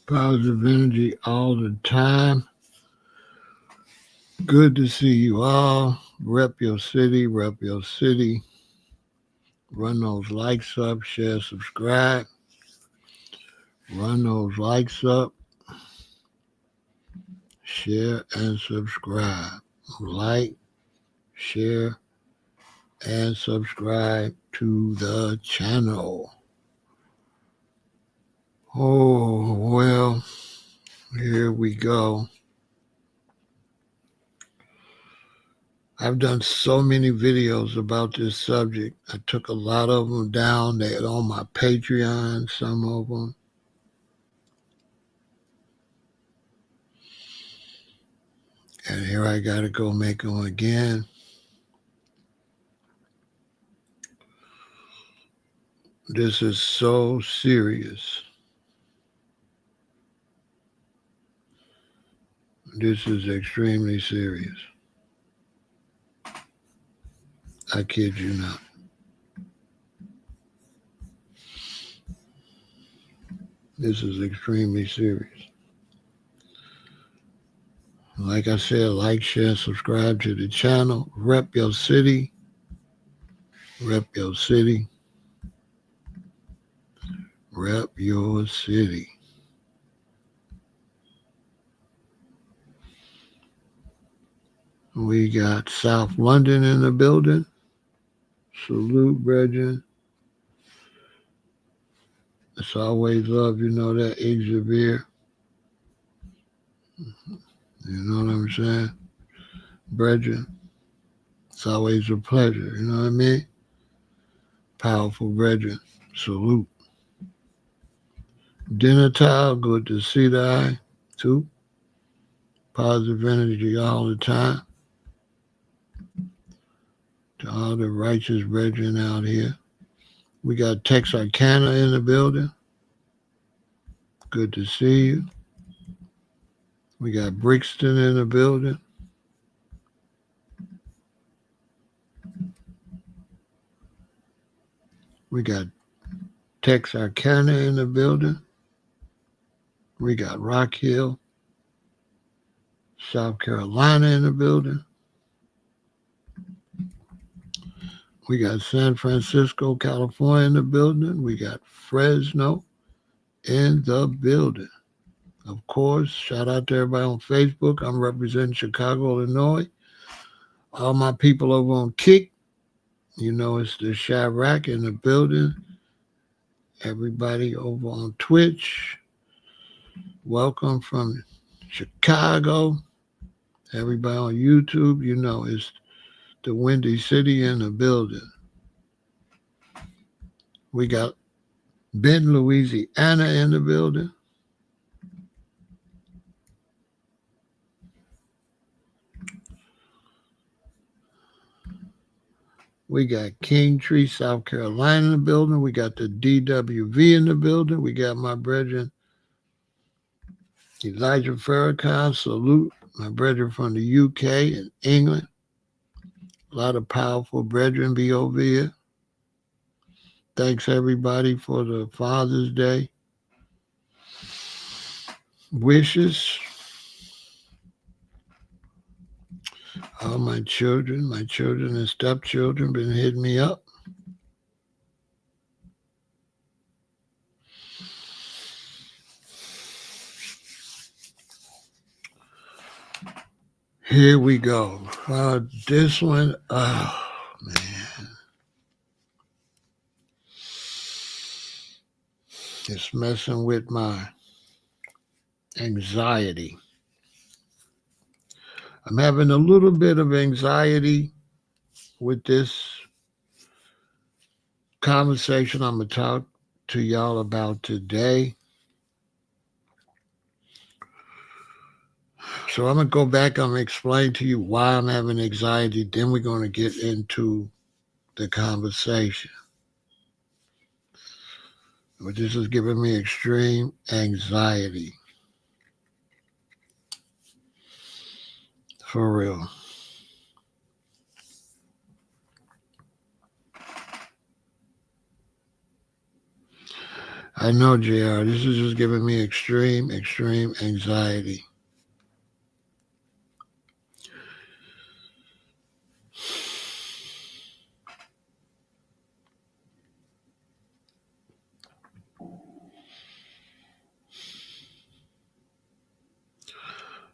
Positive energy all the time. Good to see you all. Rep your city, rep your city. Run those likes up, share, subscribe. Run those likes up, share, and subscribe. Like, share, and subscribe to the channel. Oh, well, here we go. I've done so many videos about this subject. I took a lot of them down. They're on my Patreon, some of them. And here I got to go make them again. This is so serious. This is extremely serious. I kid you not. This is extremely serious. Like I said, like, share, subscribe to the channel. Rep your city. Rep your city. Rep your city. We got South London in the building. Salute, brethren. It's always love, you know that, Xavier. You know what I'm saying? Brethren, it's always a pleasure, you know what I mean? Powerful brethren, salute. Dinner time, good to see the eye, too. Positive energy all the time. To all the righteous brethren out here. We got Texarkana in the building. Good to see you. We got Brixton in the building. We got Texarkana in the building. We got Rock Hill, South Carolina in the building. We got San Francisco, California in the building. We got Fresno in the building. Of course, shout out to everybody on Facebook. I'm representing Chicago, Illinois. All my people over on Kick, you know it's the Chirac in the building. Everybody over on Twitch, welcome from Chicago. Everybody on YouTube, you know it's the Windy City in the building. We got Benton, Louisiana in the building. We got Kingtree, South Carolina in the building. We got the DWV in the building. We got my brethren, Elijah Farrakhan, salute. My brethren from the UK and England. A lot of powerful brethren be over here. Thanks everybody for the Father's Day wishes. All my children and stepchildren been hitting me up. Here we go. This one, oh man. It's messing with my anxiety. I'm having a little bit of anxiety with this conversation I'm going to talk to y'all about today. So I'm going to go back. I'm going to explain to you why I'm having anxiety. Then we're going to get into the conversation. But this is giving me extreme anxiety. For real. I know, JR. This is just giving me extreme anxiety.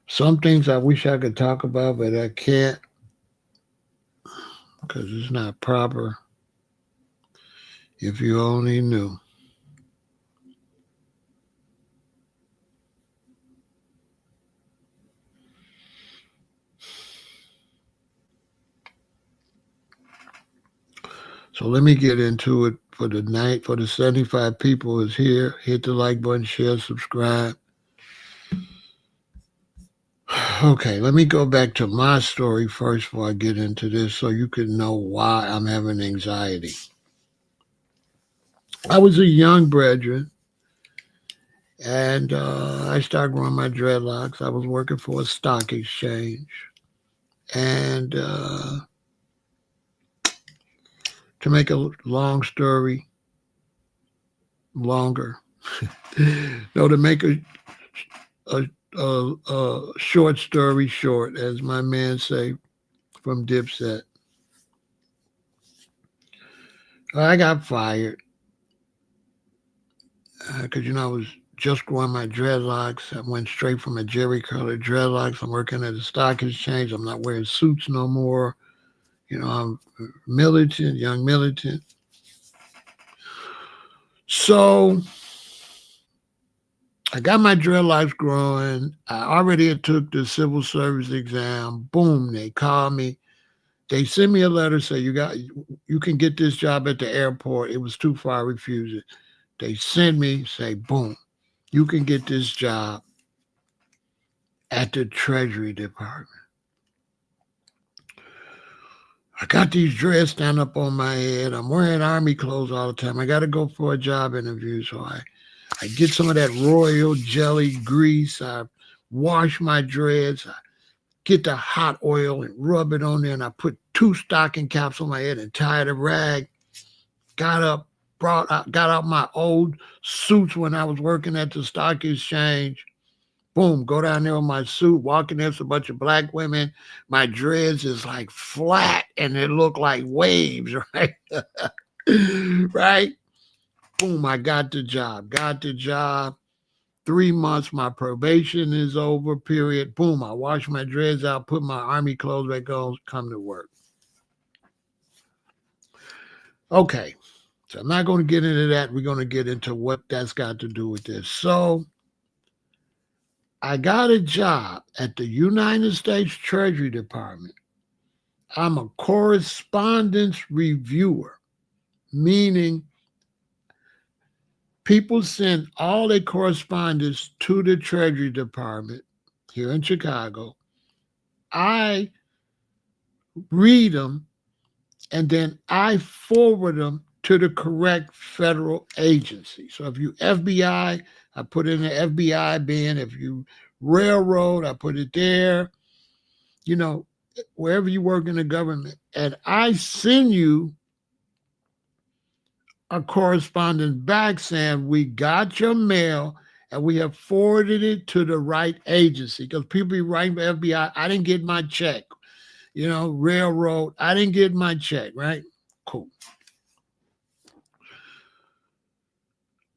Some things I wish I could talk about, but I can't because it's not proper. If you only knew. So let me get into it for the night. For the 75 people is here. Hit the like button, share, subscribe. Okay, let me go back to my story first before I get into this so you can know why I'm having anxiety. I was a young brethren, and I started growing my dreadlocks. I was working for a stock exchange. And to make a long story longer, no, to make a short story short, as my man say from Dipset, I got fired because I was just growing my dreadlocks. I went straight from a Jerry curly dreadlocks. I'm working at a stock exchange. I'm not wearing suits no more. I'm militant, young militant. So I got my dreadlocks growing. I already had took the civil service exam. Boom, they called me. They sent me a letter, say you can get this job at the airport. It was too far, I refused it. They sent me, say, boom, you can get this job at the Treasury Department. I got these dreads stand up on my head. I'm wearing Army clothes all the time. I got to go for a job interview, so I get some of that royal jelly grease. I wash my dreads. I get the hot oil and rub it on there, and I put 2 stocking caps on my head and tied a rag. Got out my old suits when I was working at the stock exchange. Boom, go down there with my suit, walking there, a bunch of black women. My dreads is like flat, and it look like waves, right? Right? Boom, I got the job. 3 months, my probation is over, period. Boom, I wash my dreads out, put my Army clothes back on, come to work. Okay, so I'm not going to get into that. We're going to get into what that's got to do with this. So I got a job at the United States Treasury Department. I'm a correspondence reviewer, meaning people send all their correspondence to the Treasury Department here in Chicago. I read them, and then I forward them to the correct federal agency. So if you FBI, I put it in the FBI bin. If you railroad, I put it there. Wherever you work in the government. And I send you a correspondence back saying, we got your mail and we have forwarded it to the right agency. Because people be writing for FBI, I didn't get my check. Railroad, I didn't get my check, right? Cool.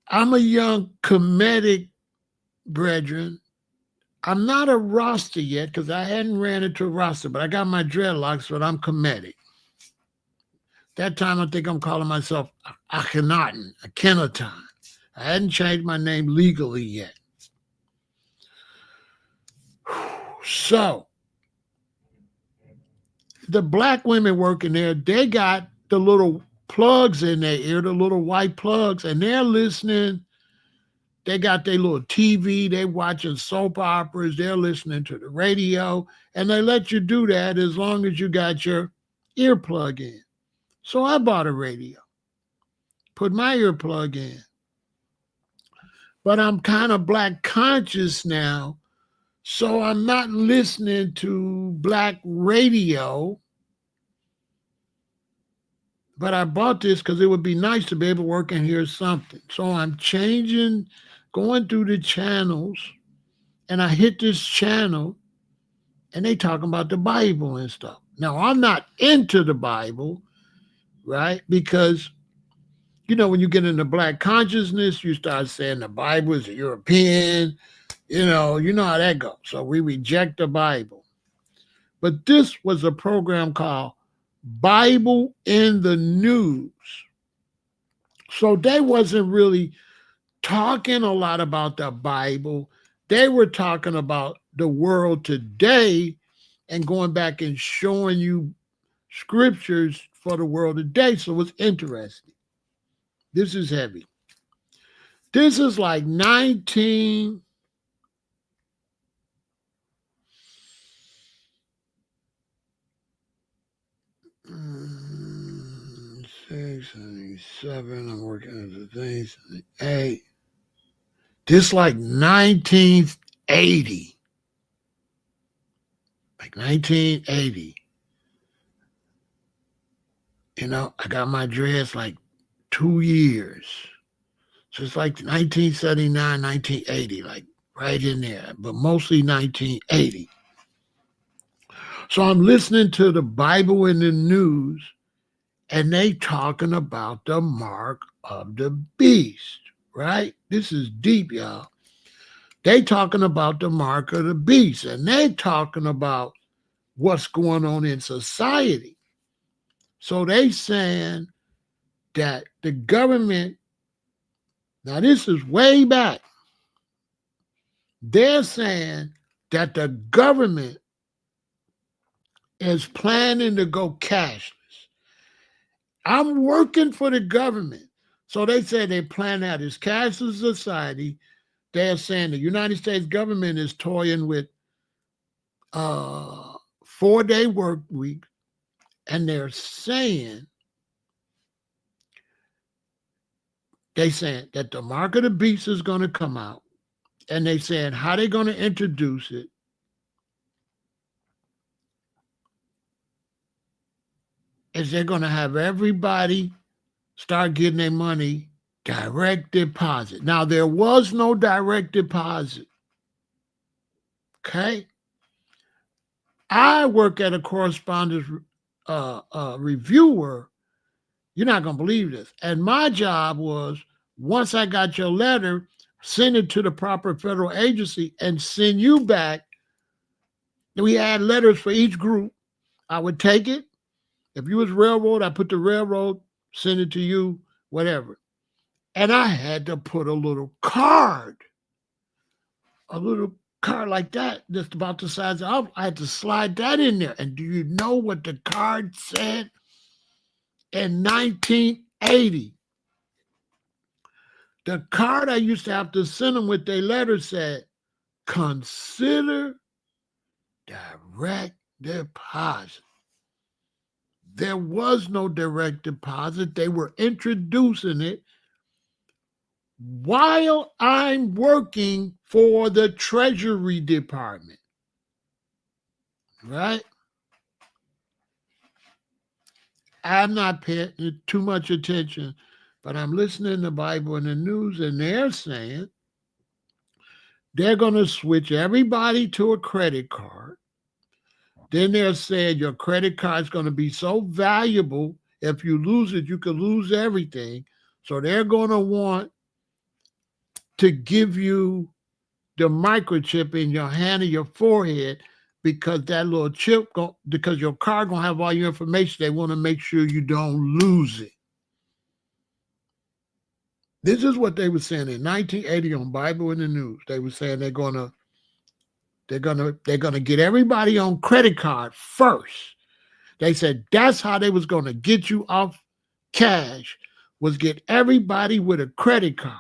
I'm a young comedic brethren. I'm not a roster yet because I hadn't ran into a roster, but I got my dreadlocks, but I'm comedic. That time I think I'm calling myself Akhenaten. I hadn't changed my name legally yet. So the black women working there, they got the little plugs in their ear, the little white plugs, and they're listening. They got their little TV, they watching soap operas, they're listening to the radio, and they let you do that as long as you got your earplug in. So I bought a radio, put my earplug in. But I'm kind of black conscious now, so I'm not listening to black radio. But I bought this because it would be nice to be able to work and hear something. So I'm changing, going through the channels, and I hit this channel, and they talking about the Bible and stuff. Now I'm not into the Bible, right? Because when you get into black consciousness, you start saying the Bible is a European. You know how that goes. So we reject the Bible. But this was a program called Bible in the News. So they wasn't really talking a lot about the Bible. They were talking about the world today and going back and showing you scriptures for the world today. So it's interesting. This is heavy. This is like 19. 677. I'm working at the things. 8. This like 1980. Like 1980. I got my dress like 2 years. So it's like 1979, 1980, like right in there, but mostly 1980. So I'm listening to the Bible in the News, and they talking about the mark of the beast, right? This is deep, y'all. They talking about the mark of the beast, and they talking about what's going on in society. So they saying that the government, now this is way back, they're saying that the government is planning to go cashless. I'm working for the government. So they say they plan out this cashless society. They're saying the United States government is toying with 4-day work week, and they're saying that the mark of the beast is going to come out, and they saying how they're going to introduce it. Is they're going to have everybody start getting their money direct deposit. Now, there was no direct deposit. Okay? I work at a correspondence reviewer. You're not going to believe this. And my job was, once I got your letter, send it to the proper federal agency and send you back. We had letters for each group. I would take it. If you was railroad, I put the railroad, send it to you, whatever. And I had to put a little card like that, just about the size of, I had to slide that in there. And do you know what the card said? In 1980, the card I used to have to send them with their letter said, consider direct deposit. There was no direct deposit. They were introducing it while I'm working for the Treasury Department. Right? I'm not paying too much attention, but I'm listening to the Bible in the News, and they're saying they're going to switch everybody to a credit card. Then they're saying your credit card is going to be so valuable, if you lose it, you could lose everything. So they're going to want to give you the microchip in your hand or your forehead, because that little chip, because your card going to have all your information. They want to make sure you don't lose it. This is what they were saying in 1980 on Bible in the News. They were saying they're gonna get everybody on credit card first. They said that's how they was gonna get you off cash, was get everybody with a credit card,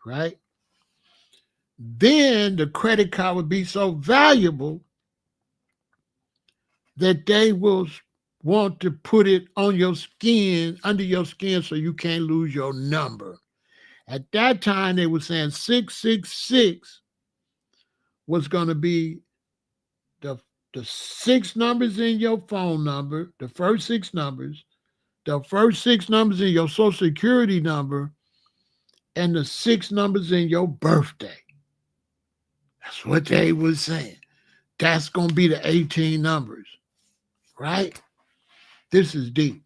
right? Then the credit card would be so valuable that they will want to put it on your skin, under your skin, so you can't lose your number. At that time, they were saying 666 was going to be the 6 numbers in your phone number, the first 6 numbers, The first 6 numbers in your social security number and the 6 numbers in your birthday. That's what they was saying. That's going to be the 18 numbers, right? This is deep.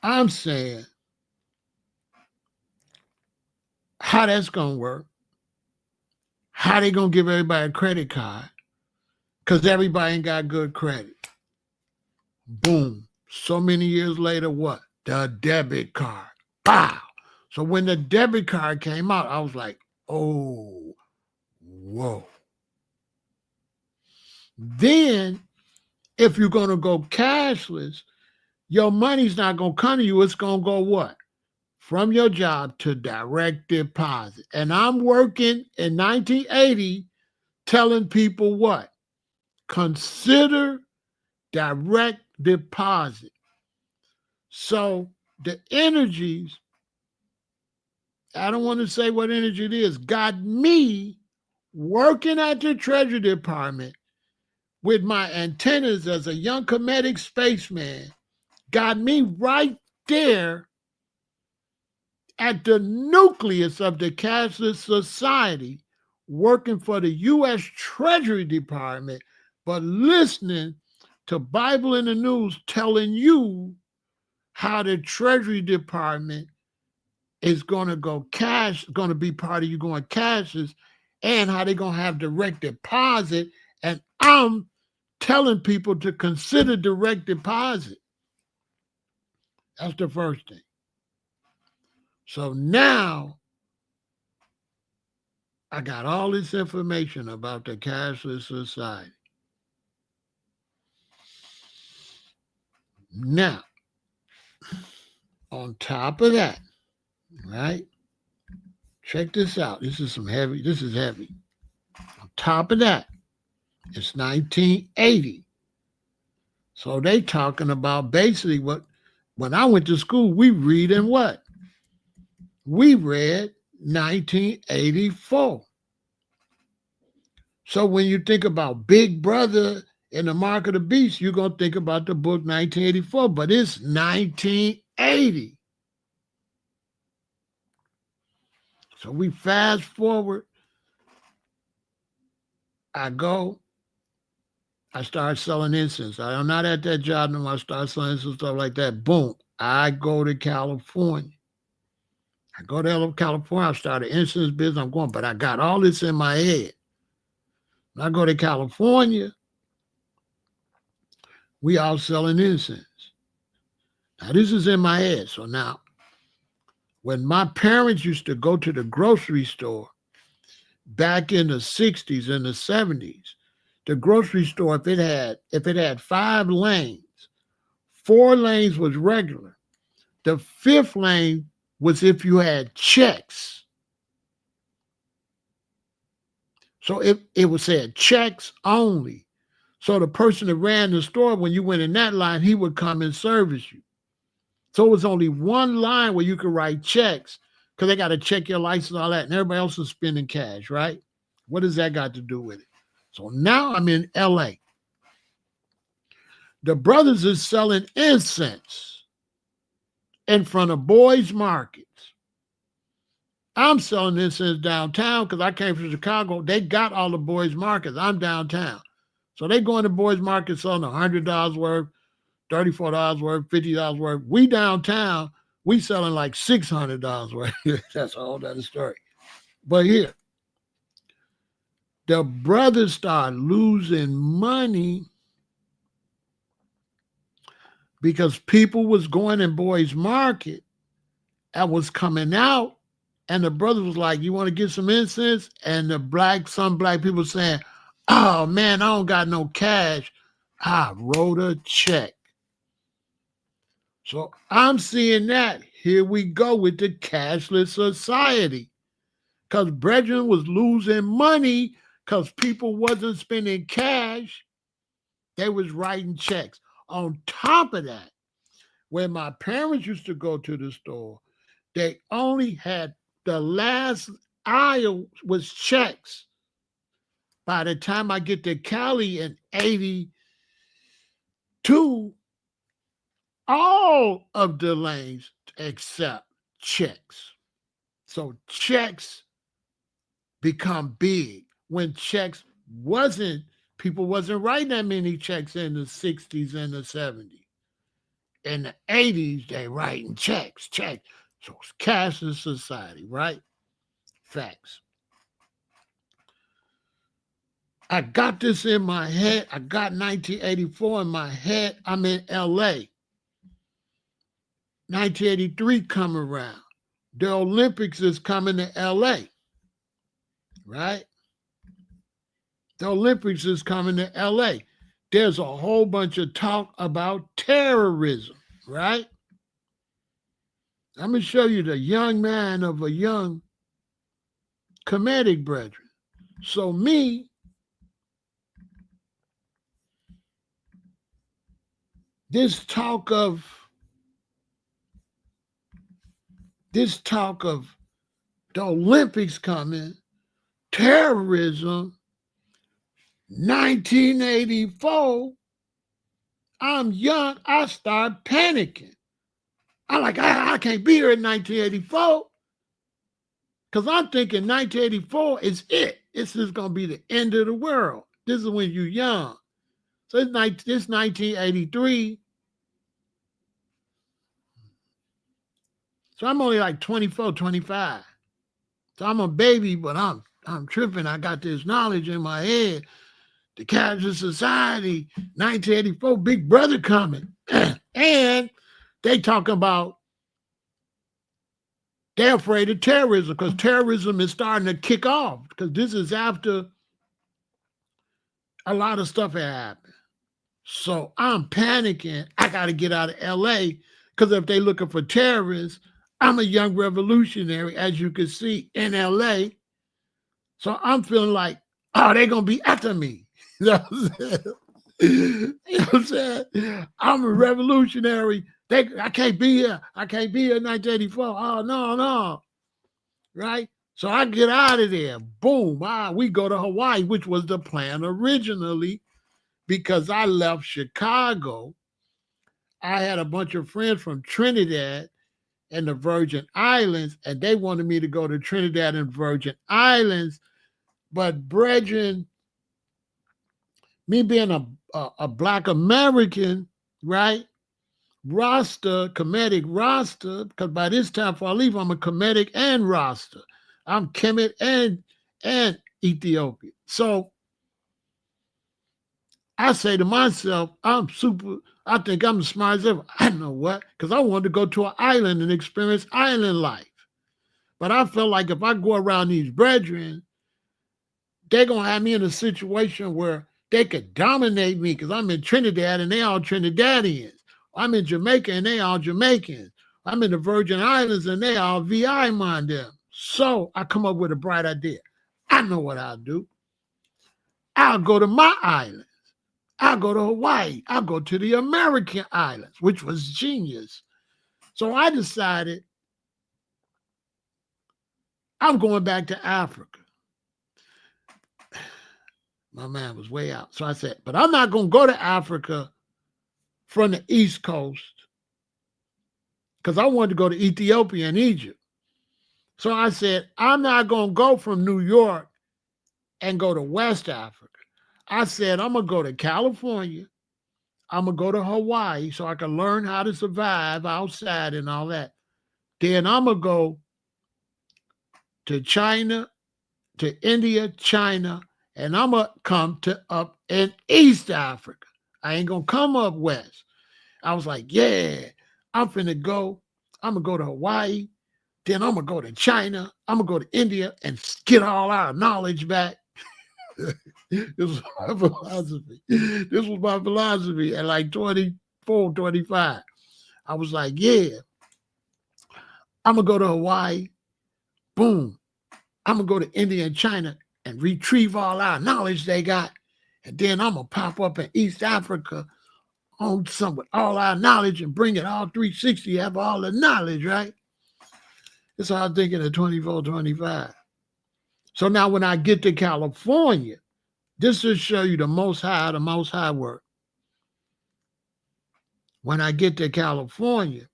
I'm saying how that's going to work, how they going to give everybody a credit card, because everybody ain't got good credit. Boom. So many years later, what? The debit card. Wow. So when the debit card came out, I was like, oh, whoa. Then, if you're going to go cashless, your money's not going to come to you. It's going to go what? From your job to direct deposit. And I'm working in 1980 telling people what? Consider direct deposit. So the energies, I don't want to say what energy it is, got me working at the Treasury Department with my antennas as a young comedic spaceman, got me right there at the nucleus of the cashless society, working for the U.S. Treasury Department, but listening to Bible in the News telling you how the Treasury Department is going to go cash, going to be part of you going cashless, and how they're going to have direct deposit. And I'm telling people to consider direct deposit. That's the first thing. So now I got all this information about the cashless society. Now, on top of that, right? Check this out. This is heavy. On top of that, it's 1980. So they talking about basically what, when I went to school, we read in what? We read 1984. So when you think about Big Brother and the Mark of the Beast, you're going to think about the book 1984, but it's 1980. So we fast forward. I start selling incense. I'm not at that job no more. I start selling incense, stuff like that. Boom. I go to California. I start an incense business. I'm going, but I got all this in my head. When I go to California, we all selling incense. Now, this is in my head. So now, when my parents used to go to the grocery store back in the 60s and the 70s, the grocery store, if it had 5 lanes, 4 lanes was regular. The 5th lane was if you had checks. So it would say checks only. So the person that ran the store, when you went in that line, he would come and service you. So it was only one line where you could write checks, because they got to check your license and all that, and everybody else is spending cash, right? What does that got to do with it? So now I'm in LA. The brothers is selling incense in front of boys' markets. I'm selling incense downtown because I came from Chicago. They got all the boys' markets. I'm downtown. So they go into boys' markets selling $100 worth, $34 worth, $50 worth. We downtown, we selling like $600 worth. That's a whole other story. But here, the brothers start losing money because people was going in boys' market and was coming out. And the brother was like, you want to get some incense? And some black people saying, oh man, I don't got no cash. I wrote a check. So I'm seeing that. Here we go with the cashless society. Because brethren was losing money because people wasn't spending cash. They was writing checks. On top of that, when my parents used to go to the store, they only had the last aisle was checks. By the time I get to Cali in 82, all of the lanes accept checks. So checks become big. When checks people wasn't writing that many checks in the 60s and the 70s. In the 80s, they writing checks. So it's cashless society, right? Facts. I got this in my head. I got 1984 in my head. I'm in LA. 1983 come around. The Olympics is coming to LA, right? The Olympics is coming to LA. There's a whole bunch of talk about terrorism, right? I'm going to show you the young man of a young comedic brethren. So me, this talk of the Olympics coming, terrorism, 1984, I'm young, I start panicking. I'm like, I can't be here in 1984. Because I'm thinking 1984 is it. This is going to be the end of the world. This is when you're young. So it's 1983. So I'm only like 24, 25. So I'm a baby, but I'm tripping. I got this knowledge in my head. The Cashless Society, 1984, Big Brother coming. And they talking about they're afraid of terrorism because terrorism is starting to kick off because this is after a lot of stuff had happened. So I'm panicking. I got to get out of LA because if they're looking for terrorists, I'm a young revolutionary, as you can see, in LA. So I'm feeling like, oh, they're going to be after me. You know what I'm saying? I'm a revolutionary. I can't be here. I can't be here in 1984. Oh, no. Right? So I get out of there. Boom. We go to Hawaii, which was the plan originally, because I left Chicago. I had a bunch of friends from Trinidad and the Virgin Islands, and they wanted me to go to Trinidad and Virgin Islands. But brethren, me being a Black American, right? Comedic Rasta, because by this time before I leave, I'm a comedic and Rasta. I'm Kemet and Ethiopian. So I say to myself, I think I'm the smartest ever. I know what, because I wanted to go to an island and experience island life. But I felt like if I go around these brethren, they're going to have me in a situation where they could dominate me because I'm in Trinidad and they all Trinidadians. I'm in Jamaica and they all Jamaicans. I'm in the Virgin Islands and they all VI mind them. So I come up with a bright idea. I know what I'll do. I'll go to my island. I'll go to Hawaii. I'll go to the American islands, which was genius. So I decided I'm going back to Africa. My man was way out. So I said, but I'm not going to go to Africa from the East Coast because I wanted to go to Ethiopia and Egypt. So I said, I'm not going to go from New York and go to West Africa. I said, I'm going to go to California. I'm going to go to Hawaii so I can learn how to survive outside and all that. Then I'm going to go to China, to India, China, and I'm going to come to up in East Africa. I ain't going to come up west. I was like, yeah, I'm finna go. I'm going to go to Hawaii. Then I'm going to go to China. I'm going to go to India and get all our knowledge back. This was my philosophy. This was my philosophy at like 24, 25. I was like, yeah, I'm going to go to Hawaii. Boom. I'm going to go to India and China and retrieve all our knowledge they got. And then I'm going to pop up in East Africa on some with all our knowledge and bring it all 360, have all the knowledge, right? That's how I'm thinking at 24, 25. So now when I get to California, this will show you the most high work. When I get to California,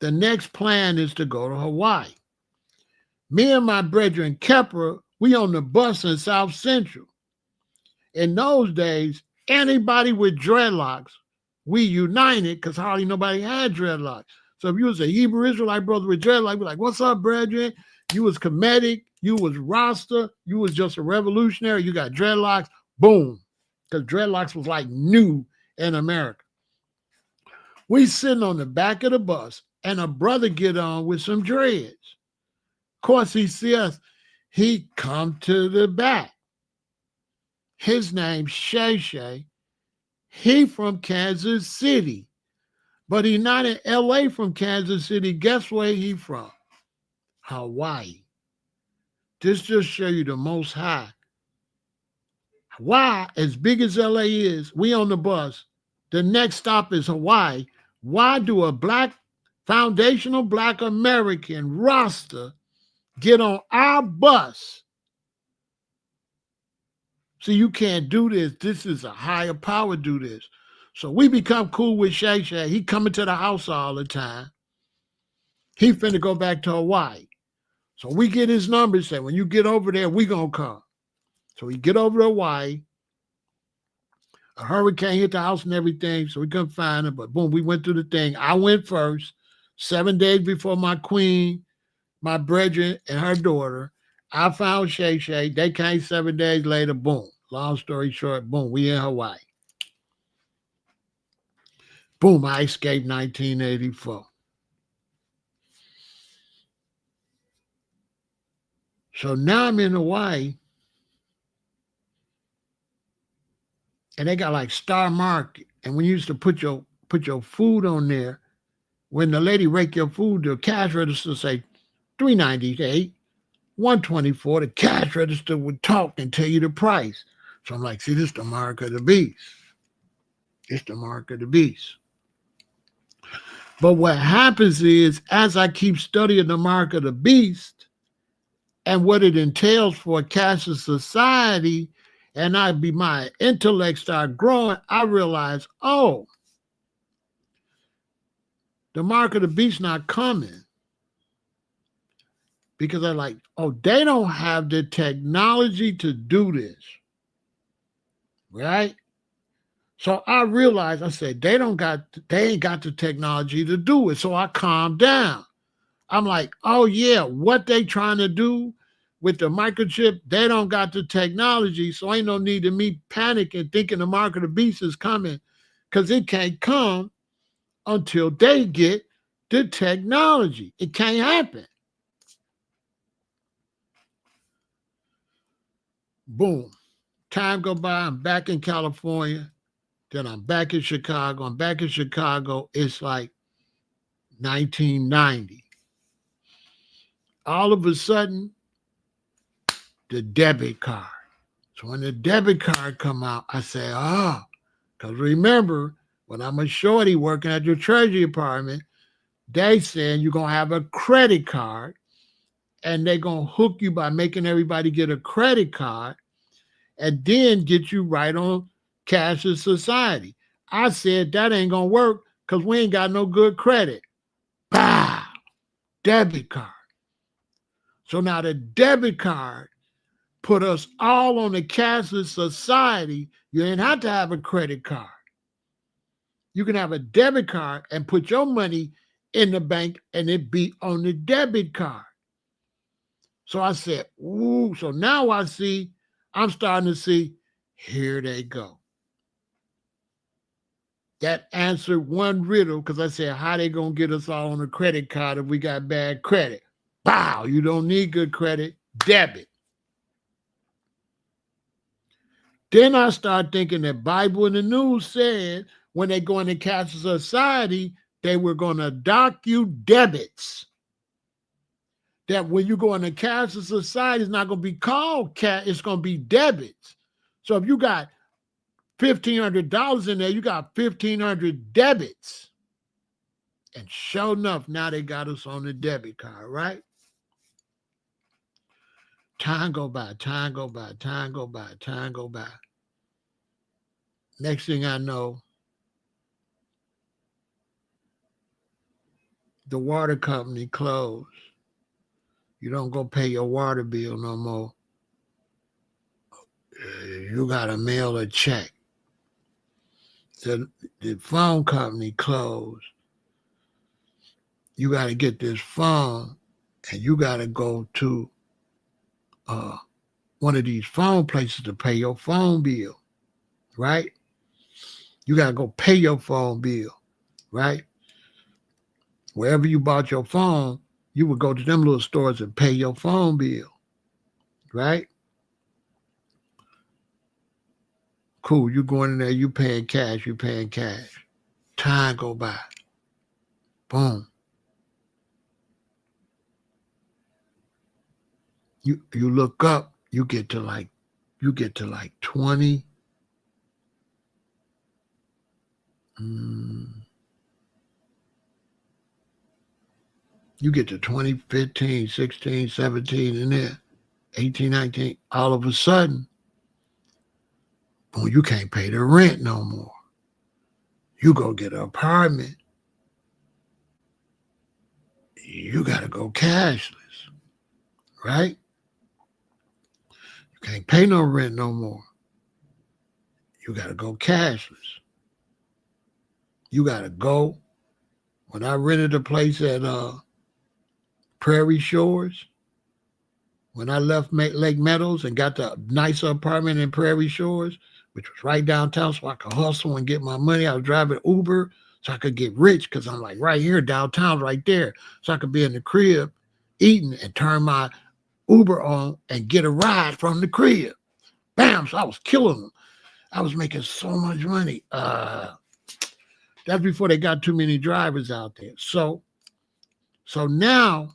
the next plan is to go to Hawaii. Me and my brethren Kepler, we on the bus in South Central. In those days, anybody with dreadlocks, we united because hardly nobody had dreadlocks. So if you was a Hebrew Israelite brother with dreadlocks, we're like, what's up, brethren? You was Kemetic, you was Rasta, you was just a revolutionary, you got dreadlocks, boom. Because dreadlocks was like new in America. We sitting on the back of the bus and a brother get on with some dreads. Of course, he see us. He come to the back. His name's Shay Shay. He from Kansas City. But he not in LA from Kansas City. Guess where he from? Hawaii. This just show you the Most High. Why, as big as LA is, we on the bus. The next stop is Hawaii. Why do a black, foundational black American Rasta get on our bus? See, you can't do this. This is a higher power do this. So we become cool with Shay Shay. He coming to the house all the time. He finna go back to Hawaii. So we get his number, say, when you get over there, we gonna come. So we get over to Hawaii. A hurricane hit the house and everything, so we couldn't find him. But boom, we went through the thing. I went first, 7 days before my queen, my brethren, and her daughter. I found Shay Shay. They came 7 days later. Boom. Long story short, boom, we in Hawaii. Boom, I escaped 1984. So now I'm in Hawaii. And they got like Star Market. And when you used to put your food on there, when the lady rake your food, the cash register say $3.98, $1.24. The cash register would talk and tell you the price. So I'm like, see, this is the mark of the beast. It's the mark of the beast. But what happens is, as I keep studying the mark of the beast and what it entails for a cashless society, and my intellect start growing, I realize, oh, the mark of the beast not coming. Because they're like, oh, they don't have the technology to do this. Right? So I realized, I said, they ain't got the technology to do it. So I calmed down. I'm like, oh yeah, what they trying to do with the microchip, they don't got the technology. So ain't no need of me panicking, thinking the mark of the beast is coming, because it can't come until they get the technology. It can't happen. Boom. Time go by, I'm back in California. Then I'm back in Chicago. I'm back in Chicago. It's like 1990. All of a sudden, the debit card. So when the debit card come out, I say, because remember, when I'm a shorty working at your Treasury Department, they saying you're going to have a credit card, and they're going to hook you by making everybody get a credit card and then get you right on cashless society. I said, that ain't going to work because we ain't got no good credit. Pow! Debit card. So now the debit card put us all on the cashless society. You ain't have to have a credit card. You can have a debit card and put your money in the bank and it be on the debit card. So I said, ooh, so now I'm starting to see, here they go. That answered one riddle, because I said, how they going to get us all on a credit card if we got bad credit? Wow, you don't need good credit, debit. Then I started thinking that Bible and the news said when they go into cashless society, they were going to dock you debits. That when you go into cashless society, it's not going to be called cash, it's going to be debits. So if you got $1,500 in there, you got 1,500 debits. And sure enough, now they got us on the debit card, right? Time go by. Next thing I know, the water company closed. You don't go pay your water bill no more. You got to mail a check. The phone company closed. You got to get this phone, and you got to go to one of these phone places to pay your phone bill, right? You got to go pay your phone bill, right? Wherever you bought your phone, you would go to them little stores and pay your phone bill, right? Cool, you going in there, you paying cash. Time go by. Boom. You look up, you get to like 20. You get to 2015, 16, 17 in there, 18, 19. All of a sudden, boom, you can't pay the rent no more. You go get an apartment. You got to go cashless, right? You can't pay no rent no more. You got to go cashless. You got to go. When I rented a place at Prairie Shores, when I left Lake Meadows and got the nicer apartment in Prairie Shores, which was right downtown, so I could hustle and get my money. I was driving Uber so I could get rich because I'm like right here, downtown, right there. So I could be in the crib eating and turn my Uber on and get a ride from the crib. Bam! So I was killing them. I was making so much money. That's before they got too many drivers out there. So now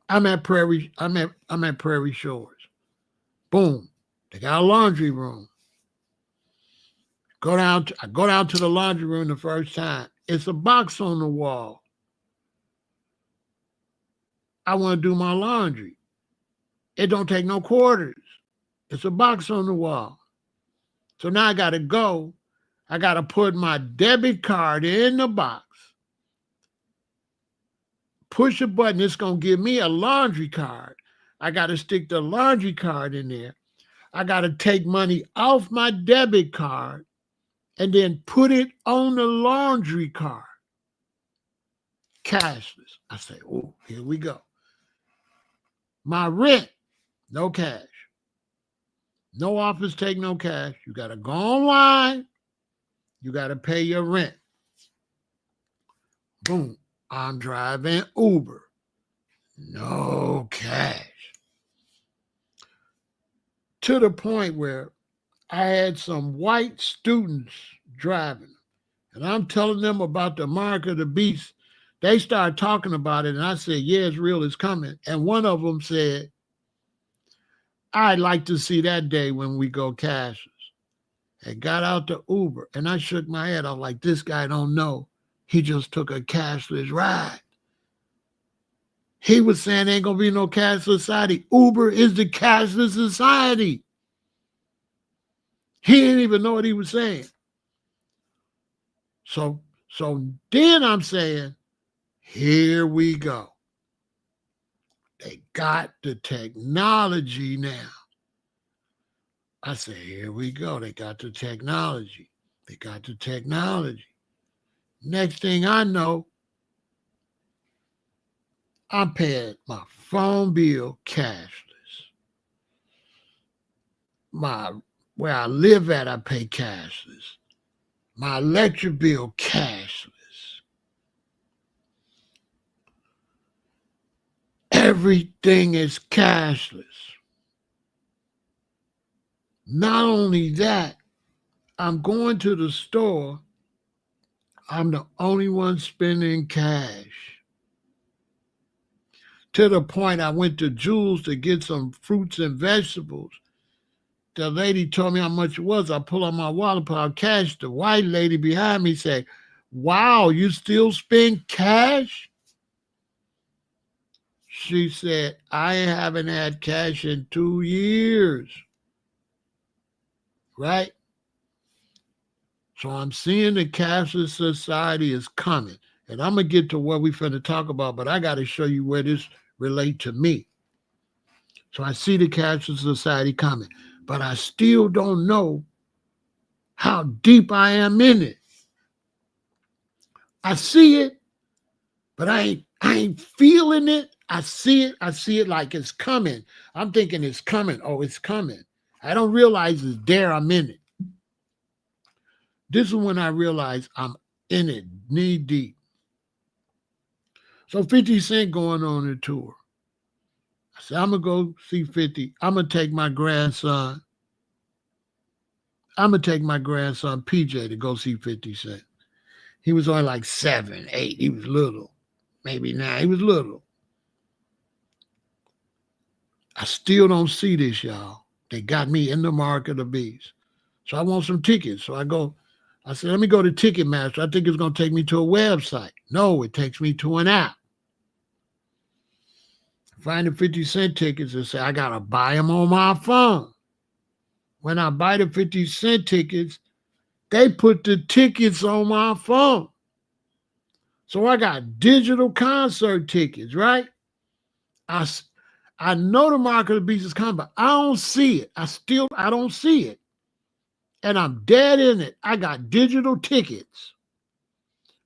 I'm at Prairie Shores. Boom. They got a laundry room. I go down to the laundry room the first time. It's a box on the wall. I want to do my laundry. It don't take no quarters. It's a box on the wall. So now I got to go. I got to put my debit card in the box. Push a button. It's going to give me a laundry card. I got to stick the laundry card in there. I got to take money off my debit card and then put it on the laundry card. Cashless. I say, oh, here we go. My rent, no cash. No office take no cash. You got to go online. You got to pay your rent. Boom. I'm driving Uber. No cash. To the point where I had some white students driving, and I'm telling them about the mark of the beast. They started talking about it, and I said, yeah, it's real, it's coming. And one of them said, I'd like to see that day when we go cashless. And got out the Uber, and I shook my head. I was like, this guy don't know. He just took a cashless ride. He was saying ain't going to be no cashless society. Uber is the cashless society. He didn't even know what he was saying. So then I'm saying, here we go. They got the technology now. I said, here we go. They got the technology. Next thing I know, I'm paying my phone bill cashless. Where I live at, I pay cashless. My electric bill cashless. Everything is cashless. Not only that, I'm going to the store. I'm the only one spending cash. To the point I went to Jules to get some fruits and vegetables. The lady told me how much it was. I pull out my wallet, pull out cash. The white lady behind me said, wow, you still spend cash? She said, I haven't had cash in 2 years. Right? So I'm seeing the cashless society is coming. And I'm going to get to what we finna talk about, but I got to show you where this relate to me. So I see the cashless society coming, but I still don't know how deep I am in it. I see it, but I ain't feeling it. I see it like it's coming. I'm thinking it's coming. Oh, it's coming. I don't realize it's there. I'm in it. This is when I realize I'm in it, knee deep. So 50 Cent going on a tour. I said, I'm going to go see 50. I'm going to take my grandson. PJ to go see 50 Cent. He was only like 7, 8. He was little. Maybe 9. He was little. I still don't see this, y'all. They got me in the mark of the beast. So I want some tickets. So I said, let me go to Ticketmaster. I think it's going to take me to a website. No, it takes me to an app. Find the 50 Cent tickets and say, I got to buy them on my phone. When I buy the 50 Cent tickets, they put the tickets on my phone. So I got digital concert tickets, right? I know the mark of the beast is coming, but I don't see it. I don't see it. And I'm dead in it. I got digital tickets.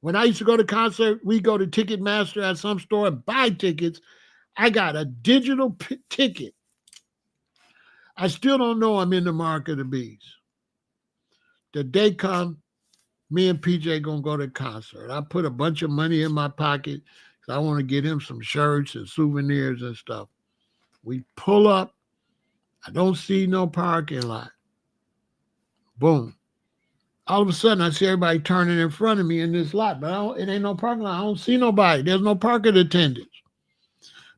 When I used to go to concert, we go to Ticketmaster at some store and buy tickets. I got a digital ticket. I still don't know I'm in the mark of the beast. The day come, me and PJ gonna go to the concert. I put a bunch of money in my pocket because I want to get him some shirts and souvenirs and stuff. We pull up. I don't see no parking lot. Boom. All of a sudden, I see everybody turning in front of me in this lot, but it ain't no parking lot. I don't see nobody. There's no parking attendants.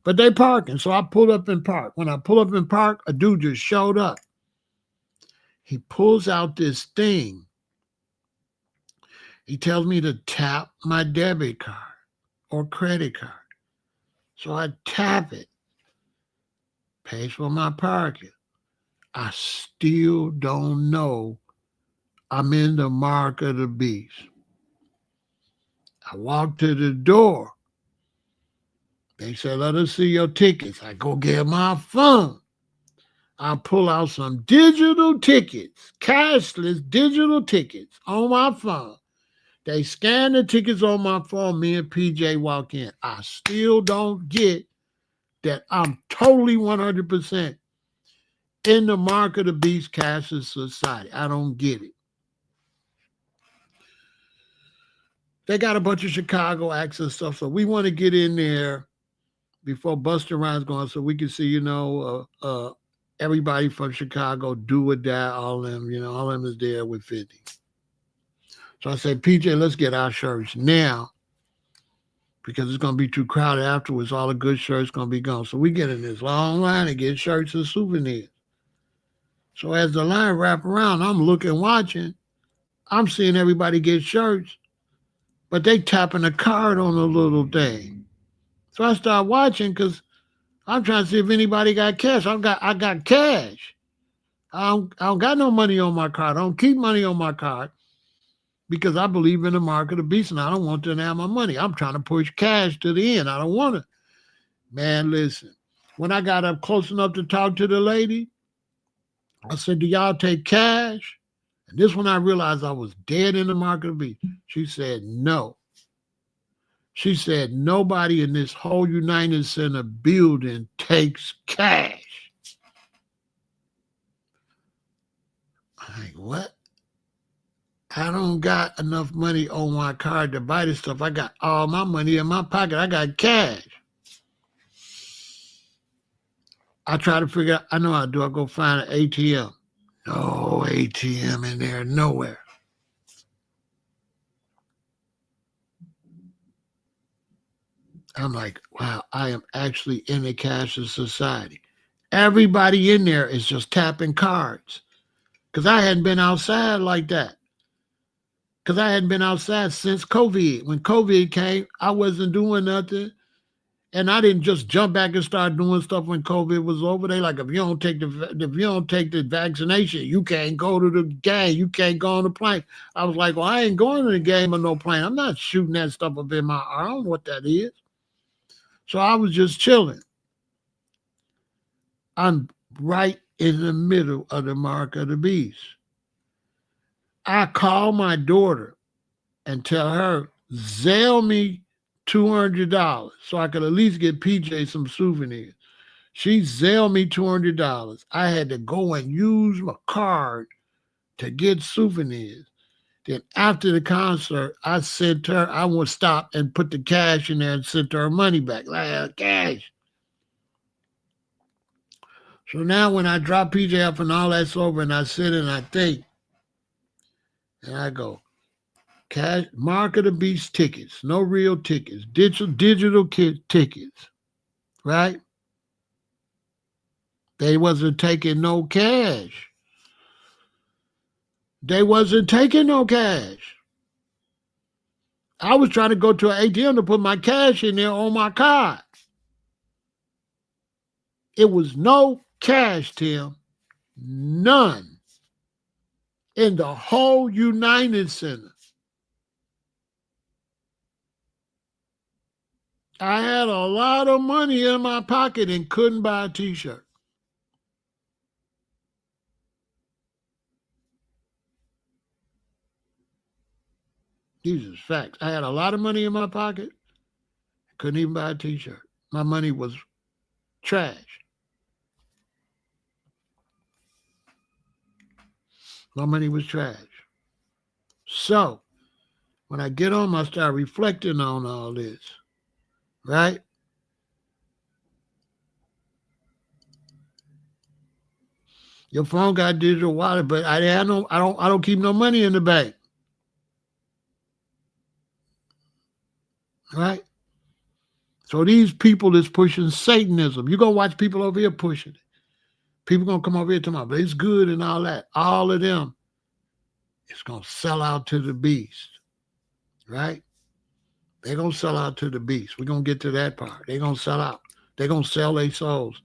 But they parking, so I pull up and park. When I pull up and park, a dude just showed up. He pulls out this thing. He tells me to tap my debit card or credit card. So I tap it. Pays for my parking. I still don't know I'm in the mark of the beast. I walk to the door. They said, let us see your tickets. I go get my phone. I pull out some digital tickets, cashless digital tickets on my phone. They scan the tickets on my phone. Me and PJ walk in. I still don't get that I'm totally 100% in the mark of the beast cashless society. I don't get it. They got a bunch of Chicago acts and stuff, so we want to get in there before Busta Rhymes going, so we can see, everybody from Chicago, Do or Die, all of them, all of them is there with 50. So I said, PJ, let's get our shirts now because it's going to be too crowded afterwards. All the good shirts going to be gone. So we get in this long line and get shirts and souvenirs. So as the line wrap around, I'm looking, watching. I'm seeing everybody get shirts, but they tapping a card on a little thing. So I start watching because I'm trying to see if anybody got cash. I got cash. I don't got no money on my card. I don't keep money on my card because I believe in the mark of the beast and I don't want them to have my money. I'm trying to push cash to the end. I don't want to. Man, listen. When I got up close enough to talk to the lady, I said, do y'all take cash? And this one I realized I was dead in the mark of the beast. She said, no. She said, nobody in this whole United Center building takes cash. I'm like, what? I don't got enough money on my card to buy this stuff. I got all my money in my pocket. I got cash. I try to figure out, I know how to do. I go find an ATM. No ATM in there, nowhere. I'm like, wow, I am actually in a cashless society. Everybody in there is just tapping cards. Because I hadn't been outside like that. Because I hadn't been outside since COVID. When COVID came, I wasn't doing nothing. And I didn't just jump back and start doing stuff when COVID was over. They like, if you don't take the vaccination, you can't go to the game. You can't go on the plane. I was like, well, I ain't going to the game or no plane. I'm not shooting that stuff up in my arm. I don't know what that is. So I was just chilling. I'm right in the middle of the mark of the beast. I call my daughter and tell her, Zelle me $200 so I could at least get PJ some souvenirs. She Zelle me $200. I had to go and use my card to get souvenirs. Then after the concert, I sent her, I would stop and put the cash in there and sent her money back. Like, cash. So now when I drop PJ off and all that's over and I sit and I think, and I go, cash, Mark of the Beast tickets, no real tickets, digital tickets, right? They wasn't taking no cash. They wasn't taking no cash. I was trying to go to an ATM to put my cash in there on my card. It was no cash, Tim. None. In the whole United Center. I had a lot of money in my pocket and couldn't buy a t-shirt. These are facts. I had a lot of money in my pocket. Couldn't even buy a t-shirt. My money was trash. My money was trash. So, when I get home, I start reflecting on all this, right? Your phone got digital wallet, but I don't keep no money in the bank. Right? So these people that's pushing Satanism, you're gonna watch people over here pushing it. People gonna come over here talking about, but it's good and all that. All of them, it's gonna sell out to the beast. Right? They're gonna sell out to the beast. We're gonna get to that part. They're gonna sell out. They're gonna sell their souls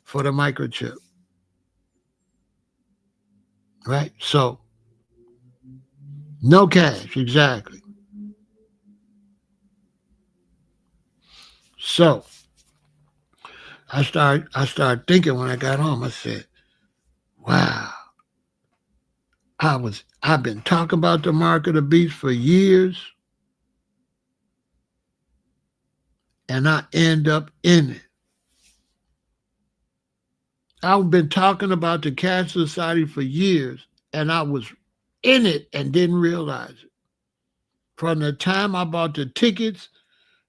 for the microchip. Right? So no cash, exactly. So I started thinking when I got home, I said, wow, I've been talking about the mark of the beast for years, and I end up in it. I've been talking about the Cash Society for years, and I was in it and didn't realize it. From the time I bought the tickets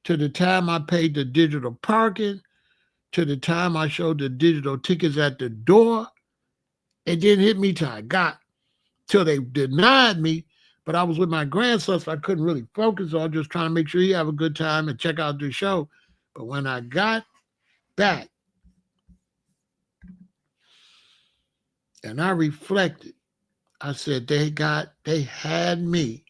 to the time I paid the digital parking to the time I showed the digital tickets at the door, it didn't hit me till I got, till they denied me. But I was with my grandson, so I couldn't really focus on just trying to make sure he have a good time and check out the show. But when I got back and I reflected, I said, they had me.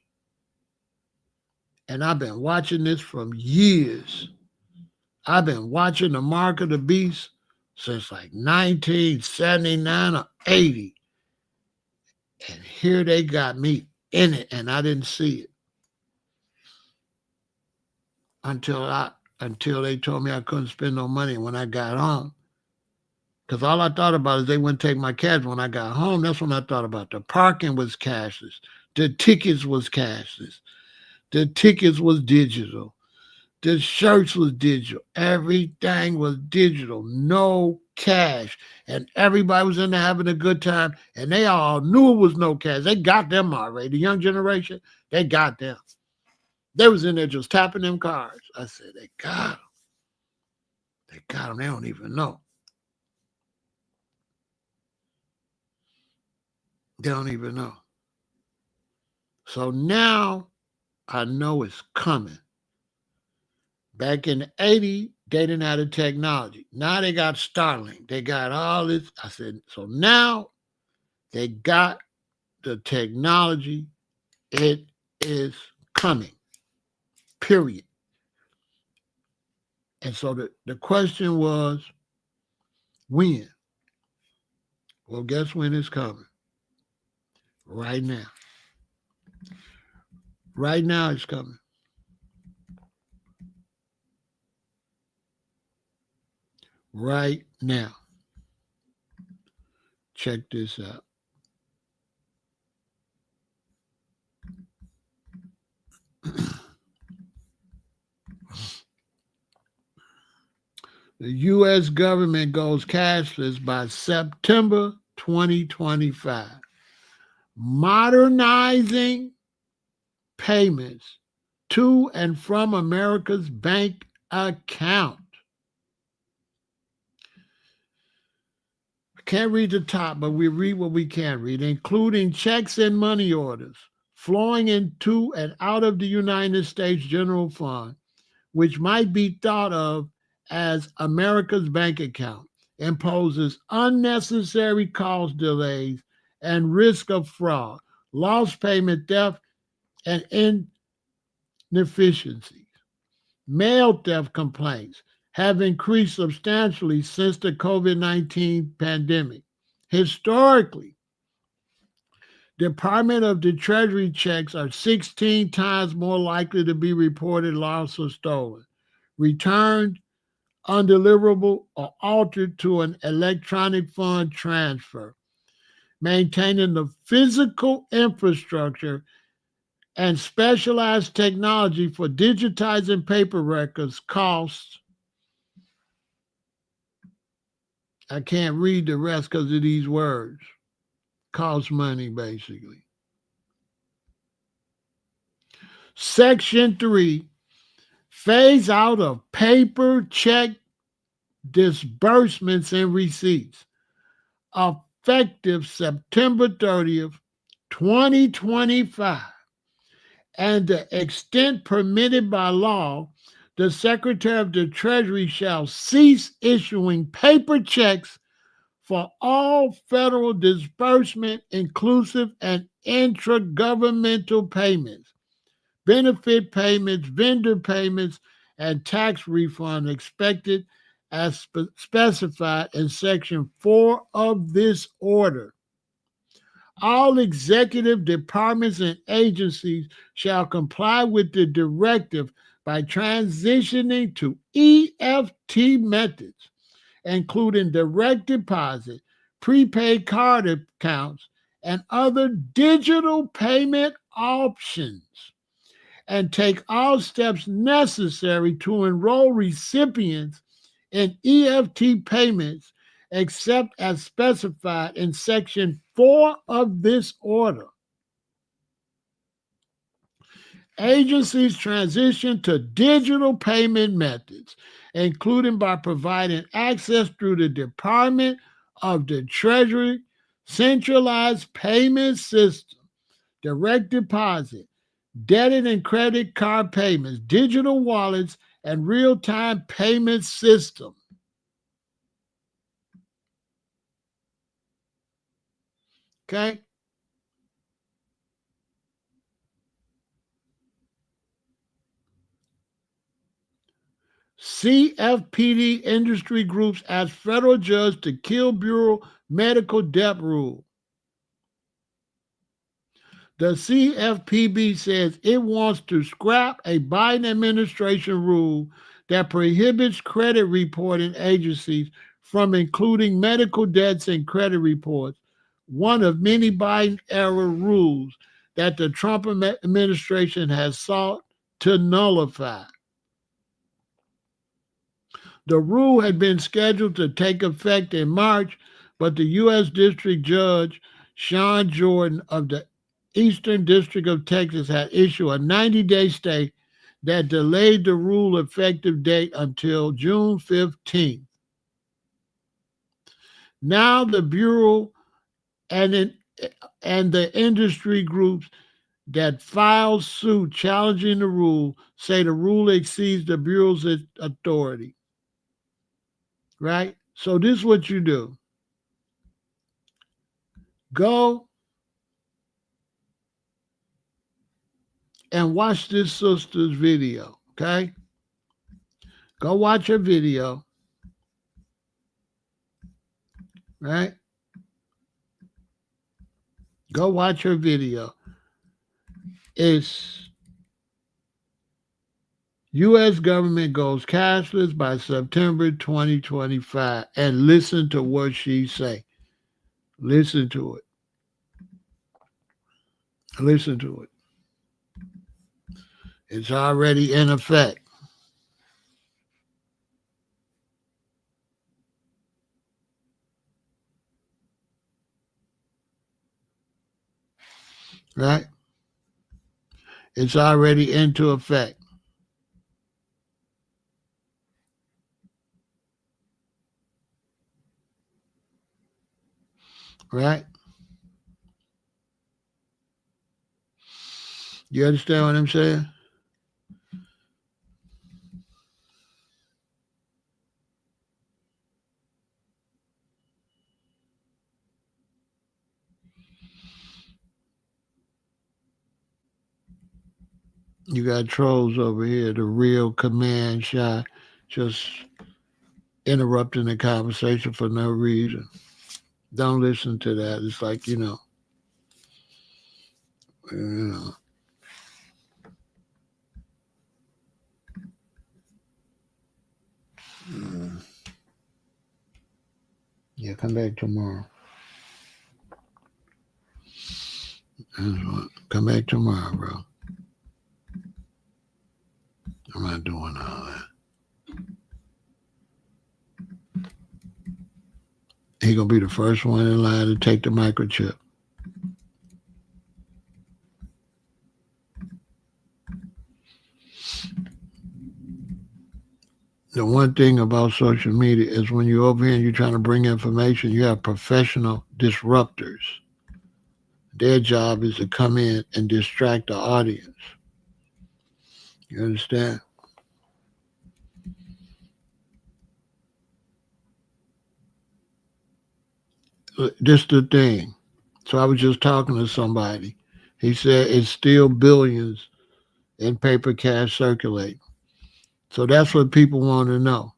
And I've been watching this from years. I've been watching the Mark of the Beast since like 1979 or 80. And here they got me in it, and I didn't see it until they told me I couldn't spend no money when I got home. Because all I thought about is they wouldn't take my cash. When I got home, that's when I thought about the parking was cashless. The tickets was cashless. The tickets was digital. The shirts was digital. Everything was digital. No cash. And everybody was in there having a good time. And they all knew it was no cash. They got them already. The young generation, they got them. They was in there just tapping them cards. I said, they got them. They got them. They don't even know. They don't even know. So now I know it's coming. Back in the 80s, they didn't have the technology. Now they got Starlink. They got all this. I said, so now they got the technology. It is coming. Period. And so the question was, when? Well, guess when it's coming? Right now. Right now it's coming. Right now. Check this out. The U.S. government goes cashless by September 2025, modernizing payments to and from America's bank account. I can't read the top, but we read what we can read, including checks and money orders flowing into and out of the United States General Fund, which might be thought of as America's bank account, imposes unnecessary cost delays and risk of fraud, lost payment, theft, and inefficiencies. Mail theft complaints have increased substantially since the COVID-19 pandemic. Historically, Department of the Treasury checks are 16 times more likely to be reported lost or stolen, returned undeliverable, or altered to an electronic fund transfer. Maintaining the physical infrastructure and specialized technology for digitizing paper records costs. I can't read the rest because of these words. Costs money, basically. Section 3, phase out of paper check disbursements and receipts, effective September 30th, 2025. And the extent permitted by law, the Secretary of the Treasury shall cease issuing paper checks for all federal disbursement, inclusive and intragovernmental payments, benefit payments, vendor payments, and tax refund expected as specified in Section 4 of this order. All executive departments and agencies shall comply with the directive by transitioning to EFT methods, including direct deposit, prepaid card accounts, and other digital payment options, and take all steps necessary to enroll recipients in EFT payments except as specified in Section 4 of this order. Agencies transition to digital payment methods, including by providing access through the Department of the Treasury centralized payment system, direct deposit, debit and credit card payments, digital wallets, and real-time payment system. Okay? CFPB industry groups ask federal judge to kill Bureau medical debt rule. The CFPB says it wants to scrap a Biden administration rule that prohibits credit reporting agencies from including medical debts in credit reports, one of many Biden-era rules that the Trump administration has sought to nullify. The rule had been scheduled to take effect in March, but the U.S. District Judge Sean Jordan of the Eastern District of Texas had issued a 90-day stay that delayed the rule effective date until June 15th. Now the Bureau and the industry groups that filed suit challenging the rule say the rule exceeds the Bureau's authority. Right? So this is what you do. Go and watch this sister's video, okay? Go watch her video, right? Go watch her video. It's U.S. government goes cashless by September 2025. And listen to what she say. Listen to it. Listen to it. It's already in effect. Right? It's already into effect. Right? You understand what I'm saying? You got trolls over here, the real command shy, just interrupting the conversation for no reason. Don't listen to that. It's like, you know. Yeah, come back tomorrow. Come back tomorrow, bro. I'm not doing all that. He gonna be the first one in line to take the microchip. The one thing about social media is when you're over here and you're trying to bring information, you have professional disruptors. Their job is to come in and distract the audience. You understand? This is the thing. So I was just talking to somebody. He said it's still billions in paper cash circulating. So that's what people want to know.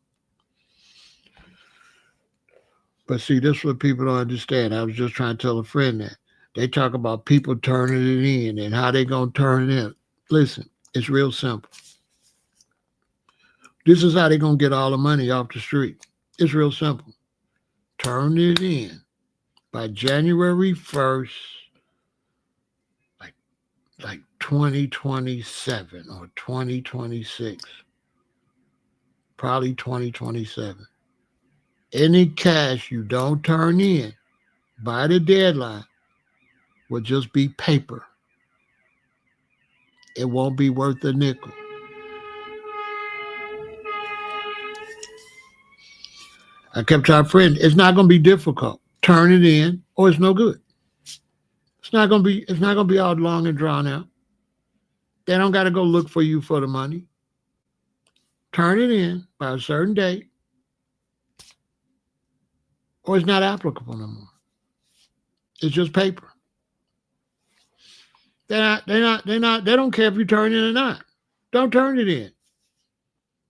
But see, this is what people don't understand. I was just trying to tell a friend that. They talk about people turning it in and how they going to turn it in. Listen, it's real simple. This is how they going to get all the money off the street. It's real simple. Turn it in by January 1st, like 2027 or 2026, probably 2027. Any cash you don't turn in by the deadline will just be paper. It won't be worth a nickel. I kept telling a friend, it's not going to be difficult. Turn it in or it's no good. It's not going to be all long and drawn out. They don't got to go look for you for the money. Turn it in by a certain date or it's not applicable no more. It's just paper. They don't care if you turn it in or not. Don't turn it in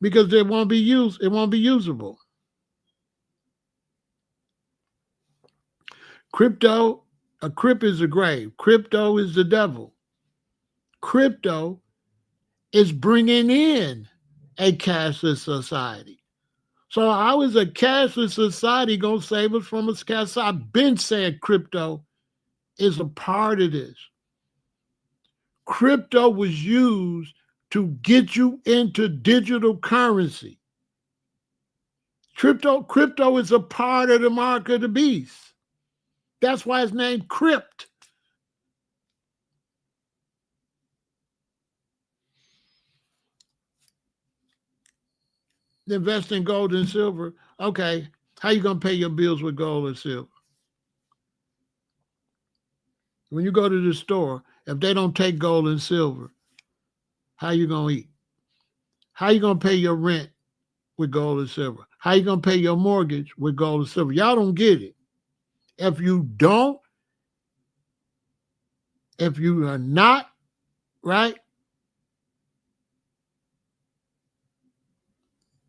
because it won't be usable. Crypto, a crypt is a grave. Crypto is the devil. Crypto is bringing in a cashless society. So how is a cashless society going to save us from a cashless? I've been saying crypto is a part of this. Crypto was used to get you into digital currency. Crypto is a part of the mark of the beast. That's why it's named Crypt. Invest in gold and silver. Okay, how you going to pay your bills with gold and silver? When you go to the store, if they don't take gold and silver, how you going to eat? How you going to pay your rent with gold and silver? How you going to pay your mortgage with gold and silver? Y'all don't get it. If you are not, right,